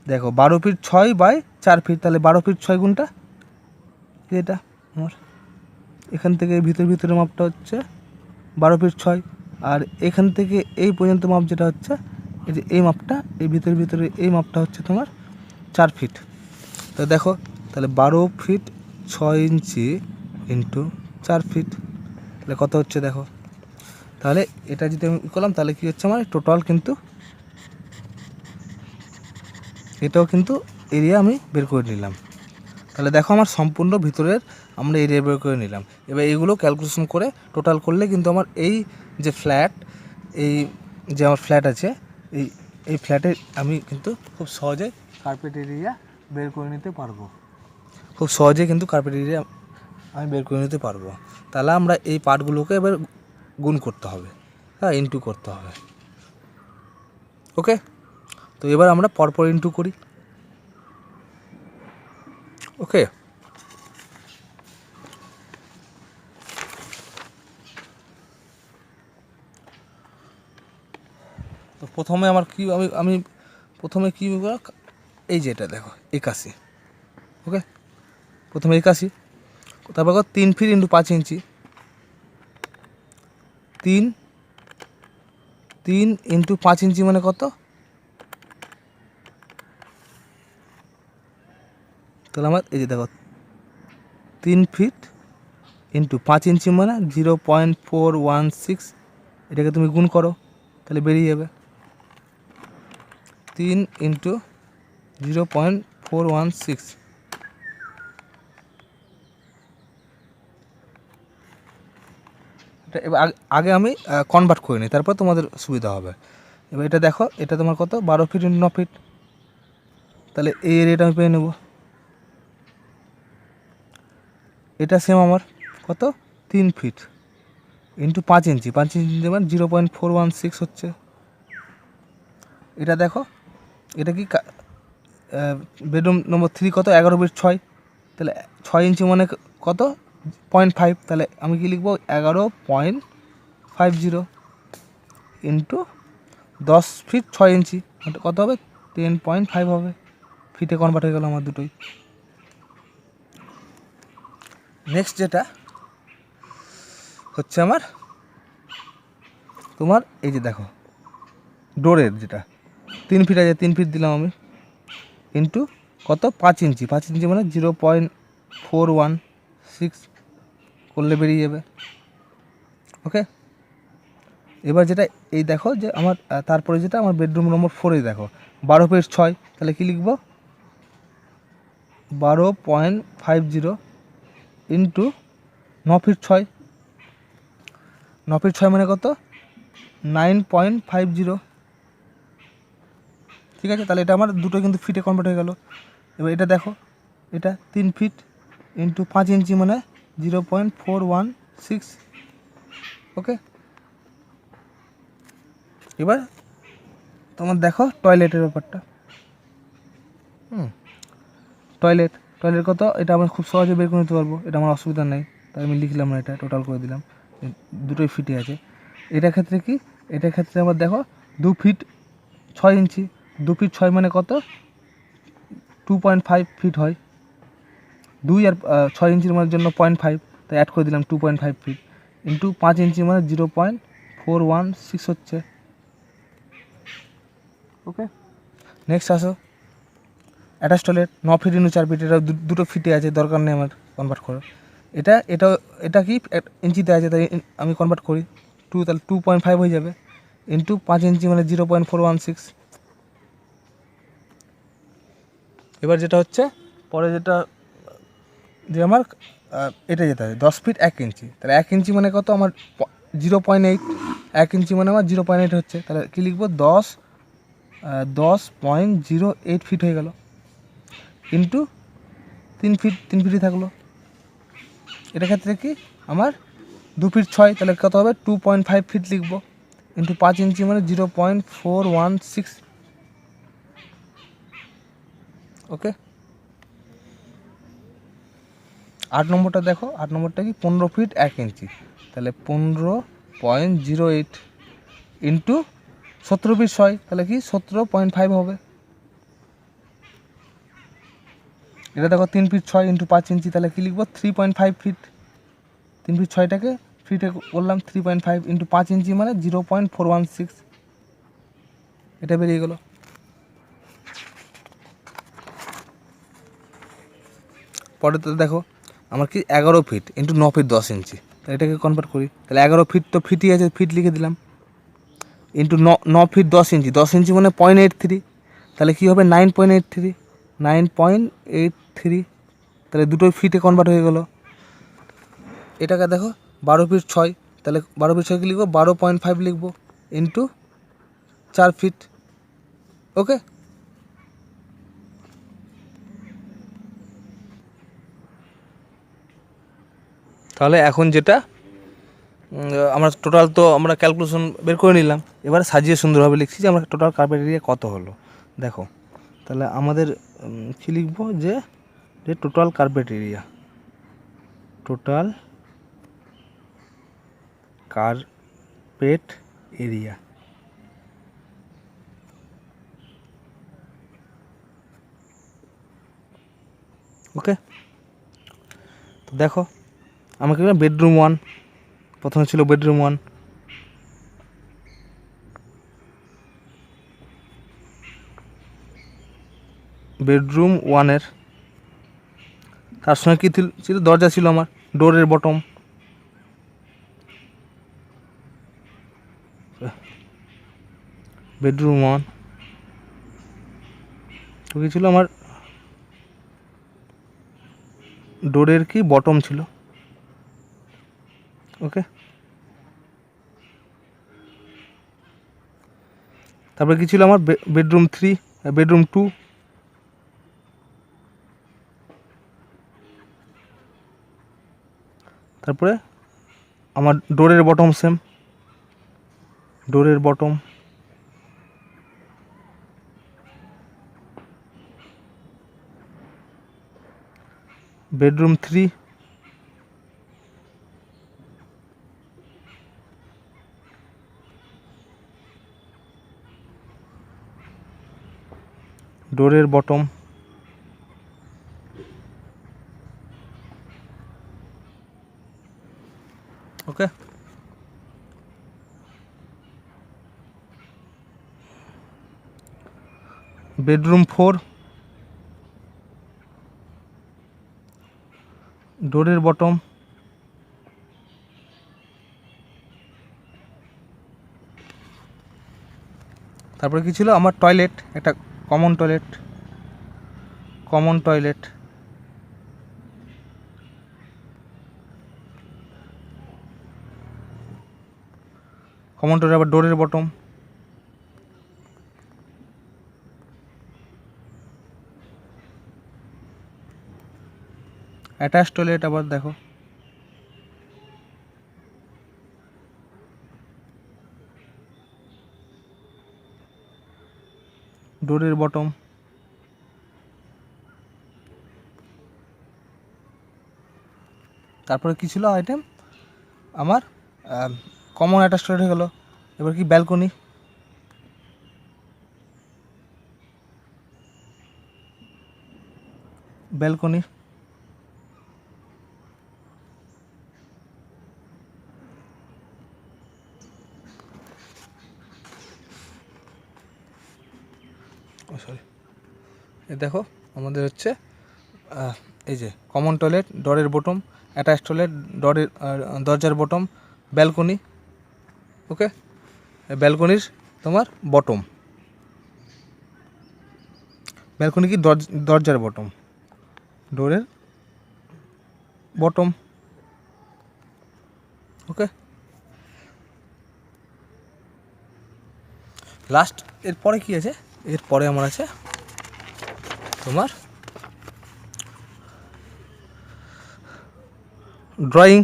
দেখো, 12 ফিট 6 বাই 4 ফিট, তাহলে 12 ফিট 6 গুণটা এটা আমার এখান থেকে ভিতরে মাপটা হচ্ছে 12 ফিট 6, আর এখান থেকে এই পর্যন্ত মাপ যেটা হচ্ছে, এই যে এই মাপটা, এই ভিতরে এই মাপটা হচ্ছে তোমার 4 ফিট। তো দেখো, তাহলে 12 ফিট 6 ইঞ্চি ইন্টু 4 ফিট, তাহলে কত হচ্ছে দেখো। তাহলে এটা যদি আমি করলাম, তাহলে কী হচ্ছে আমার টোটাল কিন্তু, এটাও কিন্তু এরিয়া আমি বের করে নিলাম। তাহলে দেখো আমার সম্পূর্ণ ভিতরের আমরা এরিয়া বের করে নিলাম। এবার এইগুলো ক্যালকুলেশন করে টোটাল করলে কিন্তু আমার এই যে ফ্ল্যাট, এই যে আমার ফ্ল্যাট আছে, এই ফ্ল্যাটে আমি কিন্তু খুব সহজে কার্পেট এরিয়া বের করে নিতে পারবো। খুব সহজে কিন্তু কার্পেট এরিয়া আমি বের করে নিতে পারবো। তাহলে আমরা এই পার্টগুলোকে এবার গুণ করতে হবে, হ্যাঁ, ইনটু করতে হবে। ওকে, তো এবার আমরা পরপর ইনটু করি। ওকে, তো প্রথমে আমার কি, আমি প্রথমে কী, এই যে এটা দেখো 81, ওকে, প্রথমে 81, তারপর 3 ফিট ইন্টু 5 ইঞ্চি, 3 ইন্টু 5 ইঞ্চি মানে কত, তাহলে আমার এই যে দেখো 3 ফিট ইন্টু 5 ইঞ্চি মানে 0.416, এটাকে তুমি গুণ করো, তাহলে বেরিয়ে যাবে 3 ইন্টু 0.416, এটা এবার আগে আমি কনভার্ট করে নিই, তারপর তোমাদের সুবিধা হবে। এবার এটা দেখো, এটা তোমার কত 12 ফিট ইন্টু 9 ফিট, তাহলে এই এরিয়াটা আমি পেয়ে নেব। এটা সেম আমার কত 3 ফিট ইন্টু 5 ইঞ্চি, 5 ইঞ্চি দেবেন 0.416 হচ্ছে। এটা দেখো, এটা কি বেডরুম নম্বর 3 কত 11 ফিট 6, তাহলে 6 ইঞ্চি মানে কত 0.5, তাহলে আমি কি লিখবো 11.50 ইন্টু 10 ফিট 6 ইঞ্চি কত হবে 10.5 হবে। ফিটে কনভার্ট হয়ে গেল আমার দুটোই। নেক্সট যেটা হচ্ছে আমার তোমার এই যে দেখো ডোরের যেটা 3 ফিট আছে, 3 ফিট দিলাম আমি ইন্টু কত 5 ইঞ্চি, 5 ইঞ্চি মানে 0.416 করলে বেরিয়ে যাবে। ওকে, এবার যেটা এই দেখো যে আমার তারপরে যেটা আমার বেডরুম নম্বর 4 দেখো 12 ফিট 6, তাহলে কী লিখবো 12.50 ইন্টু 9 ফিট 6, 9 ফিট 6 মানে কত 9.50। ঠিক আছে, তাহলে এটা আমার দুটো কিন্তু ফিটে কনভার্ট হয়ে গেল। এবার এটা দেখো, এটা 3 ফিট ইন্টু 5 ইঞ্চি মানে 0.416। ওকে, এবার তোমার দেখো টয়লেটের ব্যাপারটা। টয়লেট কত, এটা আমি খুব সহজে বের করে নিতে পারবো, এটা আমার অসুবিধা নেই, তাই আমি লিখলাম না, এটা টোটাল করে দিলাম, দুটোই ফিটে আছে। এটার ক্ষেত্রে কি, এটার ক্ষেত্রে আমার দেখো 2 ফিট 6 ইঞ্চি, 2 ফিট 6 মানে কত 2.5 ফিট হয়, 2 আর 6 ইঞ্চির মানে জন্য 0.5, তাই অ্যাড করে দিলাম 2.5 ফিট ইন্টু 5 ইঞ্চি মানে 0.416 হচ্ছে। ওকে, নেক্সট আসো attach toilet 9 feet into 4 feet, এটা দুটো ফিটে আছে, দরকার নেই আমার কনভার্ট করো। এটা কি ইঞ্চিতে আছে, তাই আমি কনভার্ট করি 2, তাহলে 2.5 হয়ে যাবে ইন্টু 5 ইঞ্চি মানে 0.416। এবার যেটা হচ্ছে পরে যেটা যে আমার এটা যেতে হবে 10 ফিট 1 ইঞ্চি, তাহলে 1 ইঞ্চি মানে কত আমার 0.8, 1 ইঞ্চি মানে আমার 0.8 হচ্ছে, তাহলে কী লিখবো 10.08 ফিট হয়ে গেল ইন্টু 3 ফিট, 3 ফিটই থাকলো। এটার ক্ষেত্রে কি আমার 2 ফিট 6, তাহলে কত হবে 2.5 ফিট লিখবো ইন্টু 5 ইঞ্চি মানে 0.416। ওকে, 8 নম্বরটা দেখো, 8 নম্বরটা কি 15 ফিট 1 ইঞ্চি, তাহলে 15.08 ইন্টু 17 ফিট 6, তাহলে কি 17.5 হবে। এটা দেখো 3 ফিট 6 ইন্টু 5 ইঞ্চি, তাহলে কী লিখবো 3.5 ফিট, 3 ফিট 6টাকে ফিটে করলাম 3.5 ইন্টু 5 ইঞ্চি মানে 0.416, এটা বেরিয়ে গেলো। পরেরটা দেখো আমার কি 11 ফিট ইন্টু 9 ফিট 10 ইঞ্চি, তাহলে এটাকে কনভার্ট করি, তাহলে 11 ফিট তো ফিটই আছে, ফিট লিখে দিলাম ইন্টু 9 ফিট 10 ইঞ্চি, 10 ইঞ্চি মানে 0.83, তাহলে কী হবে 9.83, তাহলে দুটোই ফিটে কনভার্ট হয়ে গেলো। এটাকে দেখো 12 ফিট 6, তাহলে 12 ফিট 6 লিখবো 12.5 লিখবো ইন্টু 4 ফিট। ওকে, তাহলে এখন যেটা আমরা টোটাল তো আমরা ক্যালকুলেশন বের করে নিলাম, এবার সাজিয়ে সুন্দরভাবে লিখছি যে আমরা টোটাল কার্পেট এরিয়া কত হলো। দেখো তাহলে আমাদের কী লিখবো যে total carpet area, total carpet area. Okay, তো দেখো আমাকে বেডরুম 1, প্রথমে ছিল বেডরুম 1, বেডরুম 1-এর তার সঙ্গে কী ছিল দরজা ছিল আমার ডোরের বটম, বেডরুম 1 তো কী ছিল আমার ডোরের কি বটম ছিল। ওকে, তারপরে কি ছিল আমার বেডরুম 3, বেডরুম 2, তারপরে আমার ডোরের বটম সেম, ডোরের বটম, বেডরুম 3, ডোরের বটম, ওকে। বেডরুম 4, ডোরের বটম, তারপরে কি ছিল আমার টয়লেট, একটা common toilet, common toilet, common toilet, আবার ডোরের বটম, অ্যাটাচ টয়লেট, আবার দেখো ডোরের বটম, তারপরে কি ছিল আইটেম আমার কমন অ্যাটাচ টয়লেট হয়ে গেলো। এবার কি ব্যালকনি, ব্যালকনি, সরি, এই দেখো আমাদের হচ্ছে এই যে কমন টয়লেট, ডোরের বটম, অ্যাটাচ টয়লেট, ডোরের দরজার বটম, ব্যালকনি, ওকে। ব্যালকনির তোমার বটম, ব্যালকনি কি দরজার বটম, ডোরের বটম, ওকে। লাস্ট এরপরে কি আছে, এরপরে আমার আছে তোমার ড্রয়িং,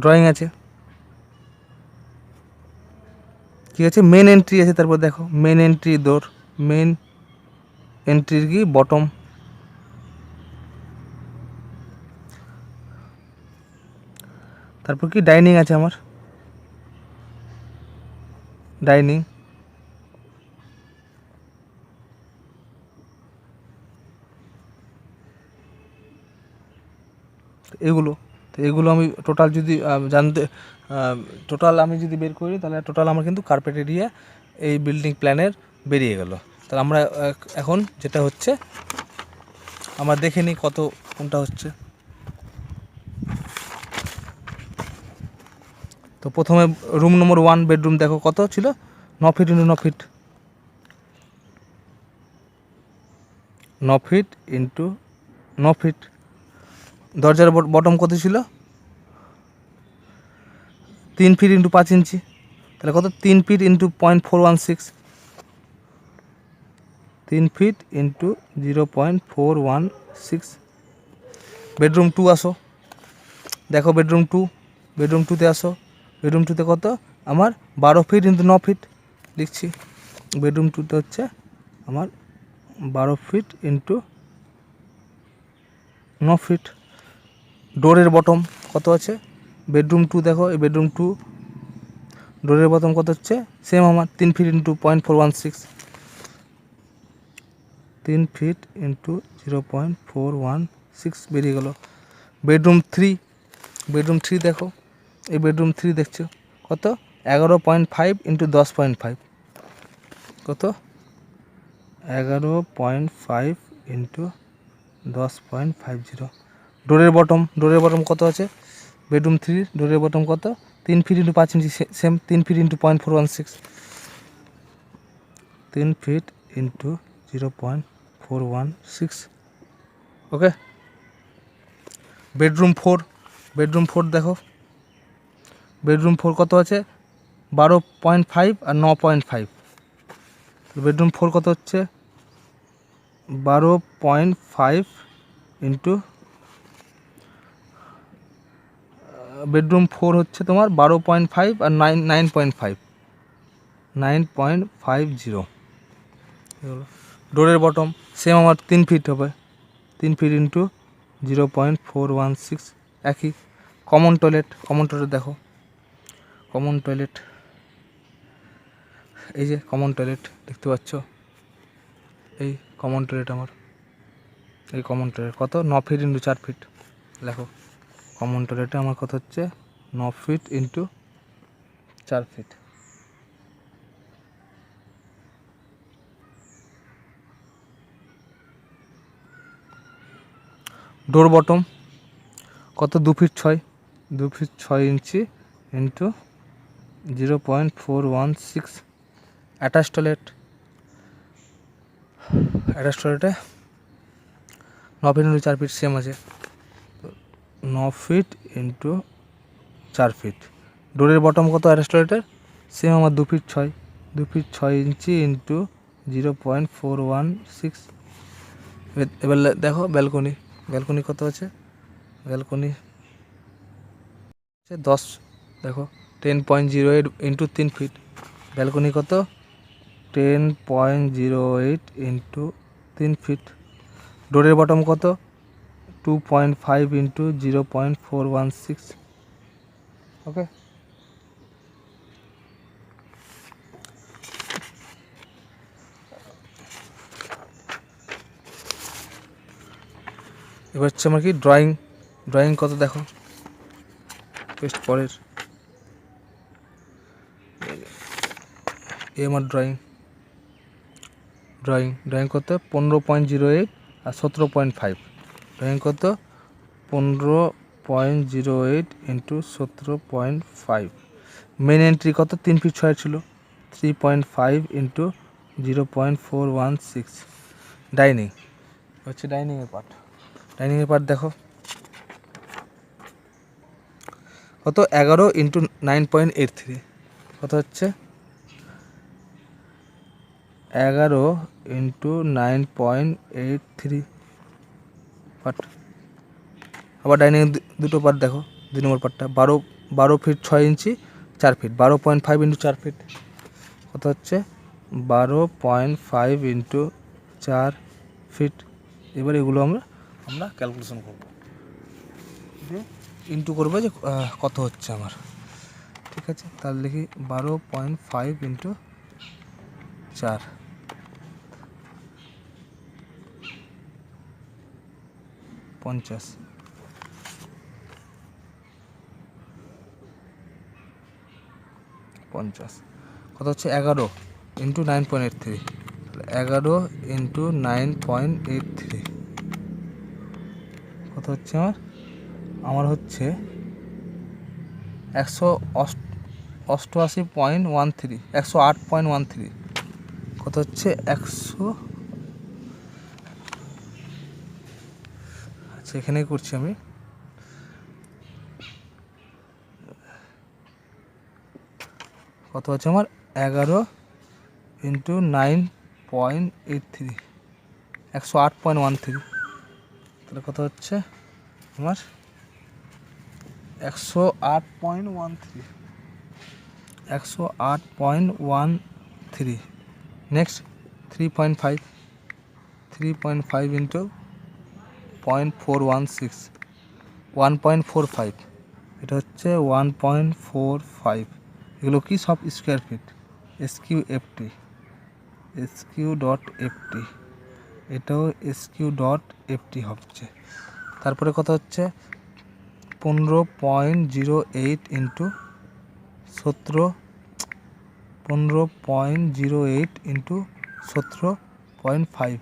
ড্রয়িং আছে, কি আছে মেন এন্ট্রি আছে, তারপর দেখো মেন এন্ট্রি ডোর, মেন এন্ট্রির কি বটম, তারপর কি ডাইনিং আছে আমার, ডাইনিং, এগুলো, তো এগুলো আমি টোটাল যদি জানতে টোটাল আমি যদি বের করি তাহলে টোটাল আমার কিন্তু কার্পেট এরিয়া এই বিল্ডিং প্ল্যানের বেরিয়ে গেল। তাহলে আমরা এখন যেটা হচ্ছে আমরা দেখে নিই কত কোনটা হচ্ছে। তো প্রথমে রুম নম্বর 1 বেডরুম দেখো কত ছিল, 9 feet into 9 feet, 9 feet into 9 feet. দরজার বটম কত ছিল, 3 ফিট ইন্টু 5 ইঞ্চি, তাহলে কত 3 fit into 0.416, 3 fit into 0.416। Bedroom 2 আসো, দেখো বেডরুম 2, বেডরুম 2তে আসো, বেডরুম 2তে কত আমার 12 ফিট ইন্টু 9 ফিট লিখছি, বেডরুম 2তে হচ্ছে আমার 12 ফিট ইন্টু 9 ফিট। ডোরের বটম কত আছে, বেডরুম 2 দেখো, এই বেডরুম 2 ডোরের বটম কত হচ্ছে সেম আমার 3 ফিট ইন্টু 0.416, 3 ফিট ইন্টু 0.416 বেরিয়ে গেল। বেডরুম 3, বেডরুম 3 দেখো, এই বেডরুম 3 দেখছো কত 11.5 ইন্টু 10.5, কত 11.5 ইন্টু 10.50। ডোরের বটম, ডোরের বটম কত আছে বেডরুম 3, ডোরের বটম কত 3 ফিট ইন্টু 5 ইঞ্চি same 3 fit into 0.416, 3 fit into 0.416, ওকে। বেডরুম 4, বেডরুম 4 দেখো, বেডরুম 4 কত আছে 12.5 আর 9.5। বেডরুম 4 কত হচ্ছে 12.5 ইন্টু বেডরুম 4 হচ্ছে তোমার 12.5 আর 9.5 9.50। ডোরের বটম সেম আমার 3 ফিট হবে, 3 ফিট ইন্টু 0.416 একই। কমন টয়লেট দেখো, কমন টয়লেট এই যে কমন টয়লেট দেখতে পাচ্ছ, এই কমন টয়লেট আমার, এই কমন টয়লেট কত 9 ফিট ইন্টু 4 ফিট। দেখো কমন টয়লেটে আমার কত হচ্ছে 9 ফিট ইন্টু 4 ফিট। ডোর বটম কত 2 ফিট 6, 2 ফিট 6 ইঞ্চি ইন্টু 0.416। অ্যাটাচ টয়লেটে 9 ফিট ইন্টু 4 ফিট সেম আছে, 9 ফিট ইন্টু 4 ফিট। ডোরের বটম কত অ্যাটাচ টয়লেটের সেম আমার 2 ফিট 6, 2 ফিট 6 ইঞ্চি ইন্টু 0.416। এবার দেখো ব্যালকনি কত আছে, ব্যালকনি 10, দেখো 10.08 ইন্টু 3 ফিট। ব্যালকনি কত 10.08 ইন্টু 3 ফিট। ডোরের বটম কত 2.5 ইন্টু 0.416। ওকে, এবার হচ্ছে আমার কি ড্রয়িং কত দেখো পেস্ট পরের, এই আমার ড্রয়িং কত 15.08 আর 17.5। ড্রয়িং কত 15.08 ইন্টু 17.5। মেন এন্ট্রি কত 3 ফিট 6 ছিল, 3.5 ইন্টু 0.416। ডাইনিং হচ্ছে ডাইনিংয়ের পার্ট দেখো কত 11 ইন্টু 9.83। কত হচ্ছে 11 ইন্টু 9.83 পার্ট। আবার ডাইনিং দুটো পার্ট দেখো, 2 নম্বর পার্টটা 12 ফিট 6 ইঞ্চি 4 ফিট, 12.5 ইন্টু 4 ফিট কত হচ্ছে 12.5 ইন্টু 4 ফিট। এবার এগুলো আমরা ক্যালকুলেশন করবো, ইন্টু করবো যে কত হচ্ছে আমার, ঠিক আছে। তাহলে লিখি 12.5 ইন্টু 4, 50। কত হচ্ছে 11 ইন্টু 9.83, 11 ইন্টু 9.83 কত হচ্ছে আমার হচ্ছে 188.13, 108.13। কত হচ্ছে 100, আচ্ছা এখানেই করছি আমি। কত হচ্ছে আমার 11 ইন্টু 9.83, 108.13। তাহলে কত হচ্ছে আমার 108.13। Next 3.5 into 0.416, 1.45। এটা হচ্ছে 1.45। এগুলো কি সব স্কোয়ার ফিট, SQ.FT, এটাও SQ.FT হচ্ছে। তারপরে কত হচ্ছে 15.08 ইন্টু 15.08 ইন্টু 17.5,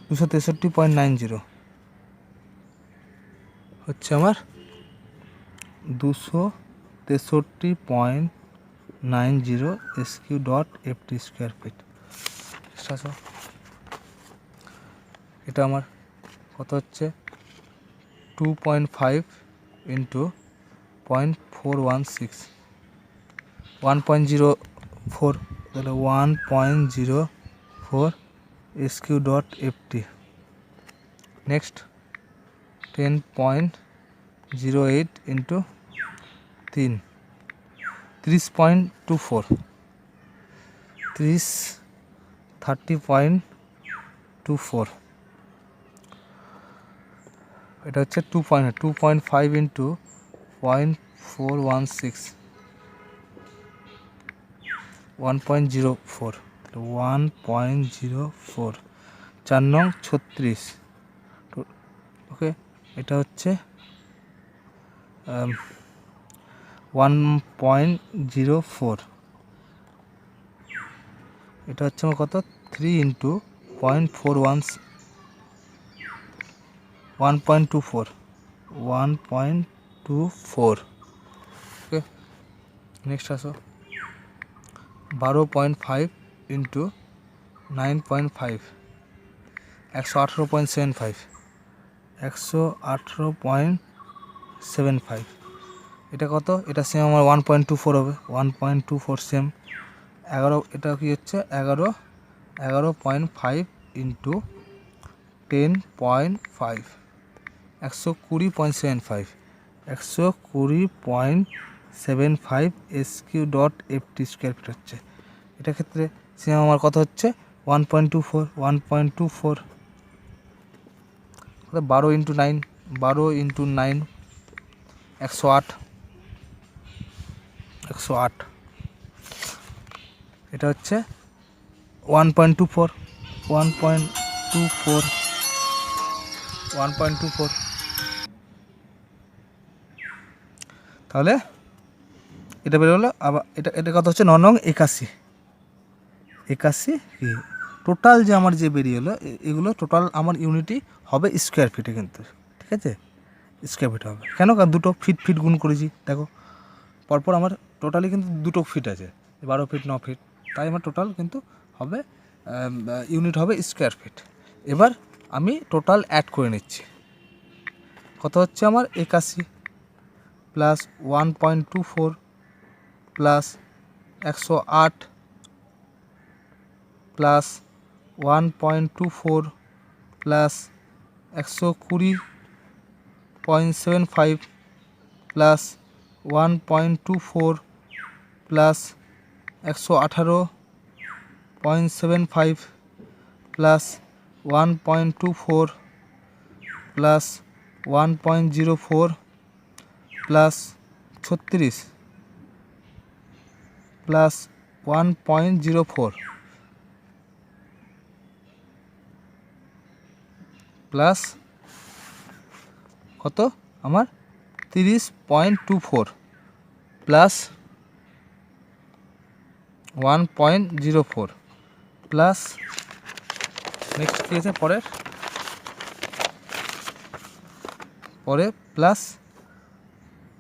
263.90 হচ্ছে আমার 263.90 SQ.FT স্কোয়ার ফিট। এটা আমার কত হচ্ছে 2.5 ইন্টু 0.416 1.04 তাহলে 1.04 SQ.FT নেক্সট 10.08 ইন্টু 3 30.24 30 এটা হচ্ছে 2.5 ইন্টু 0.416 1.04 1.04 4 নং 36 ওকে এটা হচ্ছে 1.04 এটা হচ্ছে আমার কত 3 ইন্টু 0.41 1.24 ওকে নেক্সট আসো 12.5 ইন্টু 9.5 118.75 118.75 এটা কত এটা সেম আমার 1.24 হবে 1.24 সেম 11 এটা কি হচ্ছে 11.5 ইন্টু 10.5 120.75 120.75 SQ.FT স্কোয়ার ফিট হচ্ছে এটা ক্ষেত্রে সেম আমার কত হচ্ছে 1.24 12 ইন্টু 9 12 ইন্টু 9 108 এটা হচ্ছে 1.24 তাহলে এটা বেরোলো আবার এটা কত হচ্ছে 9 নং 81 কি টোটাল যে আমার যে বেরিয়ে এলো এগুলো টোটাল আমার ইউনিটি হবে স্কোয়ার ফিটে কিন্তু ঠিক আছে স্কোয়ার ফিট হবে কেন কারণ দুটো ফিট গুণ করেছি দেখো পরপর আমার টোটালি কিন্তু দুটো ফিট আছে 12 ফিট 9 ফিট তাই আমার টোটাল কিন্তু হবে ইউনিট হবে স্কোয়ার ফিট এবার আমি টোটাল অ্যাড করে নিচ্ছি কত হচ্ছে আমার 81 plus 1.24 plus 108 plus 1.24 plus 120.75 plus 1.24 plus 118.75 plus 1.24 plus 1.04 plus 36 plus 1.04 plus কত আমার 30.24 প্লাস 1.04 প্লাস নেক্সট কী আছে পরে প্লাস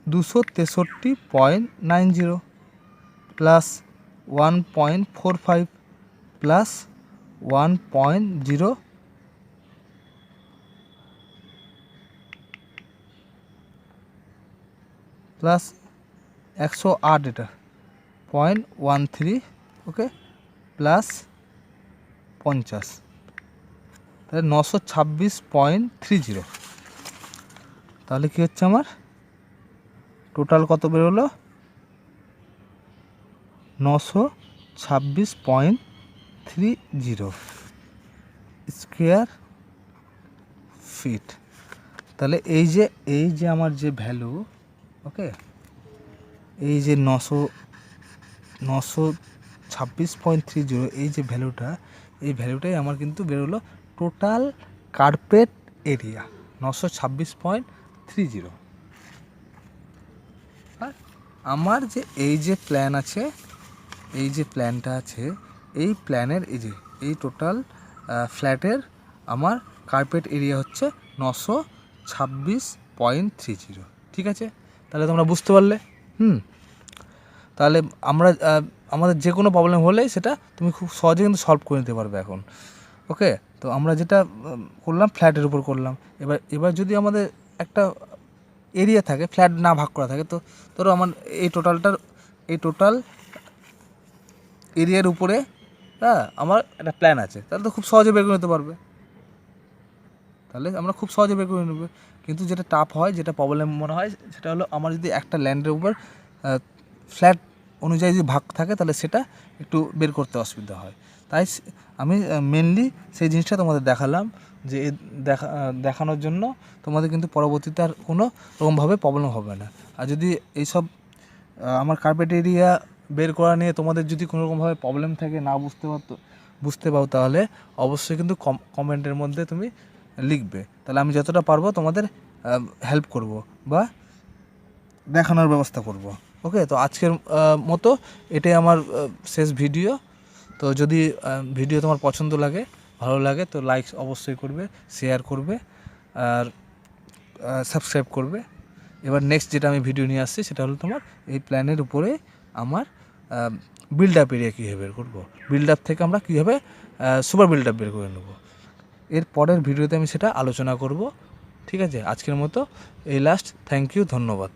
263.90 প্লাস 1.45 প্লাস 1.0 প্লাস 108 এটা 0.13 ওকে প্লাস 50 তাহলে 926.30 তাহলে কী হচ্ছে আমার টোটাল কত বেরোলো 926.30 স্কোয়ার ফিট তাহলে এই যে আমার যে ভ্যালু ওকে এই যে 926.30 এই যে ভ্যালুটা এই ভ্যালুটাই আমার কিন্তু বেরোলো টোটাল কার্পেট এরিয়া 926.30 আর আমার যে এই যে প্ল্যান আছে এই যে প্ল্যানটা আছে এই প্ল্যানের এই টোটাল ফ্ল্যাটের আমার কার্পেট এরিয়া হচ্ছে 926.30 ঠিক আছে তাহলে তোমরা বুঝতে পারলে তাহলে আমাদের যে কোনো প্রবলেম হলে সেটা তুমি খুব সহজে কিন্তু সলভ করে নিতে পারবে এখন ওকে তো আমরা যেটা করলাম ফ্ল্যাটের উপর করলাম এবার যদি আমাদের একটা এরিয়া থাকে, ফ্ল্যাট না ভাগ করা থাকে, তো ধরো আমার এই টোটাল এরিয়ার উপরে হ্যাঁ আমার একটা প্ল্যান আছে, তাহলে তো খুব সহজে বের করে নিতে পারবে, তাহলে আমরা খুব সহজে বের করে নেবে। কিন্তু যেটা টাফ হয়, যেটা প্রবলেম মনে হয়, সেটা হলো আমার যদি একটা ল্যান্ডের উপর ফ্ল্যাট অনুযায়ী যদি ভাগ থাকে, তাহলে সেটা একটু বের করতে অসুবিধা হয়। তাই আমি মেনলি সেই জিনিসটা তোমাদের দেখালাম, যে দেখানোর জন্য তোমাদের কিন্তু পরবর্তীতে আর কোনো রকমভাবে প্রবলেম হবে না। আর যদি এইসব আমার কার্পেট এরিয়া বের করা নিয়ে তোমাদের যদি কোনো রকমভাবে প্রবলেম থাকে, না বুঝতে পাও, তাহলে অবশ্যই কিন্তু কমেন্টের মধ্যে তুমি লিখবে, তাহলে আমি যতটা পারবো তোমাদের হেল্প করব বা দেখানোর ব্যবস্থা করব। ওকে, তো আজকের মতো এটাই আমার শেষ ভিডিও। তো যদি ভিডিও তোমার পছন্দ লাগে, ভালো লাগে, তো লাইক অবশ্যই করবে, শেয়ার করবে আর সাবস্ক্রাইব করবে। এবার নেক্সট যেটা আমি ভিডিও নিয়ে আসছি, সেটা হলো তোমার এই প্ল্যানের উপরে আমার বিল্ড আপ এরিয়া কীভাবে বের করবো, বিল্ড আপ থেকে আমরা কীভাবে সুপার বিল্ড আপ বের করে নেবো, এর পরের ভিডিওতে আমি সেটা আলোচনা করব। ঠিক আছে, আজকের মতো এই লাস্ট। থ্যাংক ইউ, ধন্যবাদ।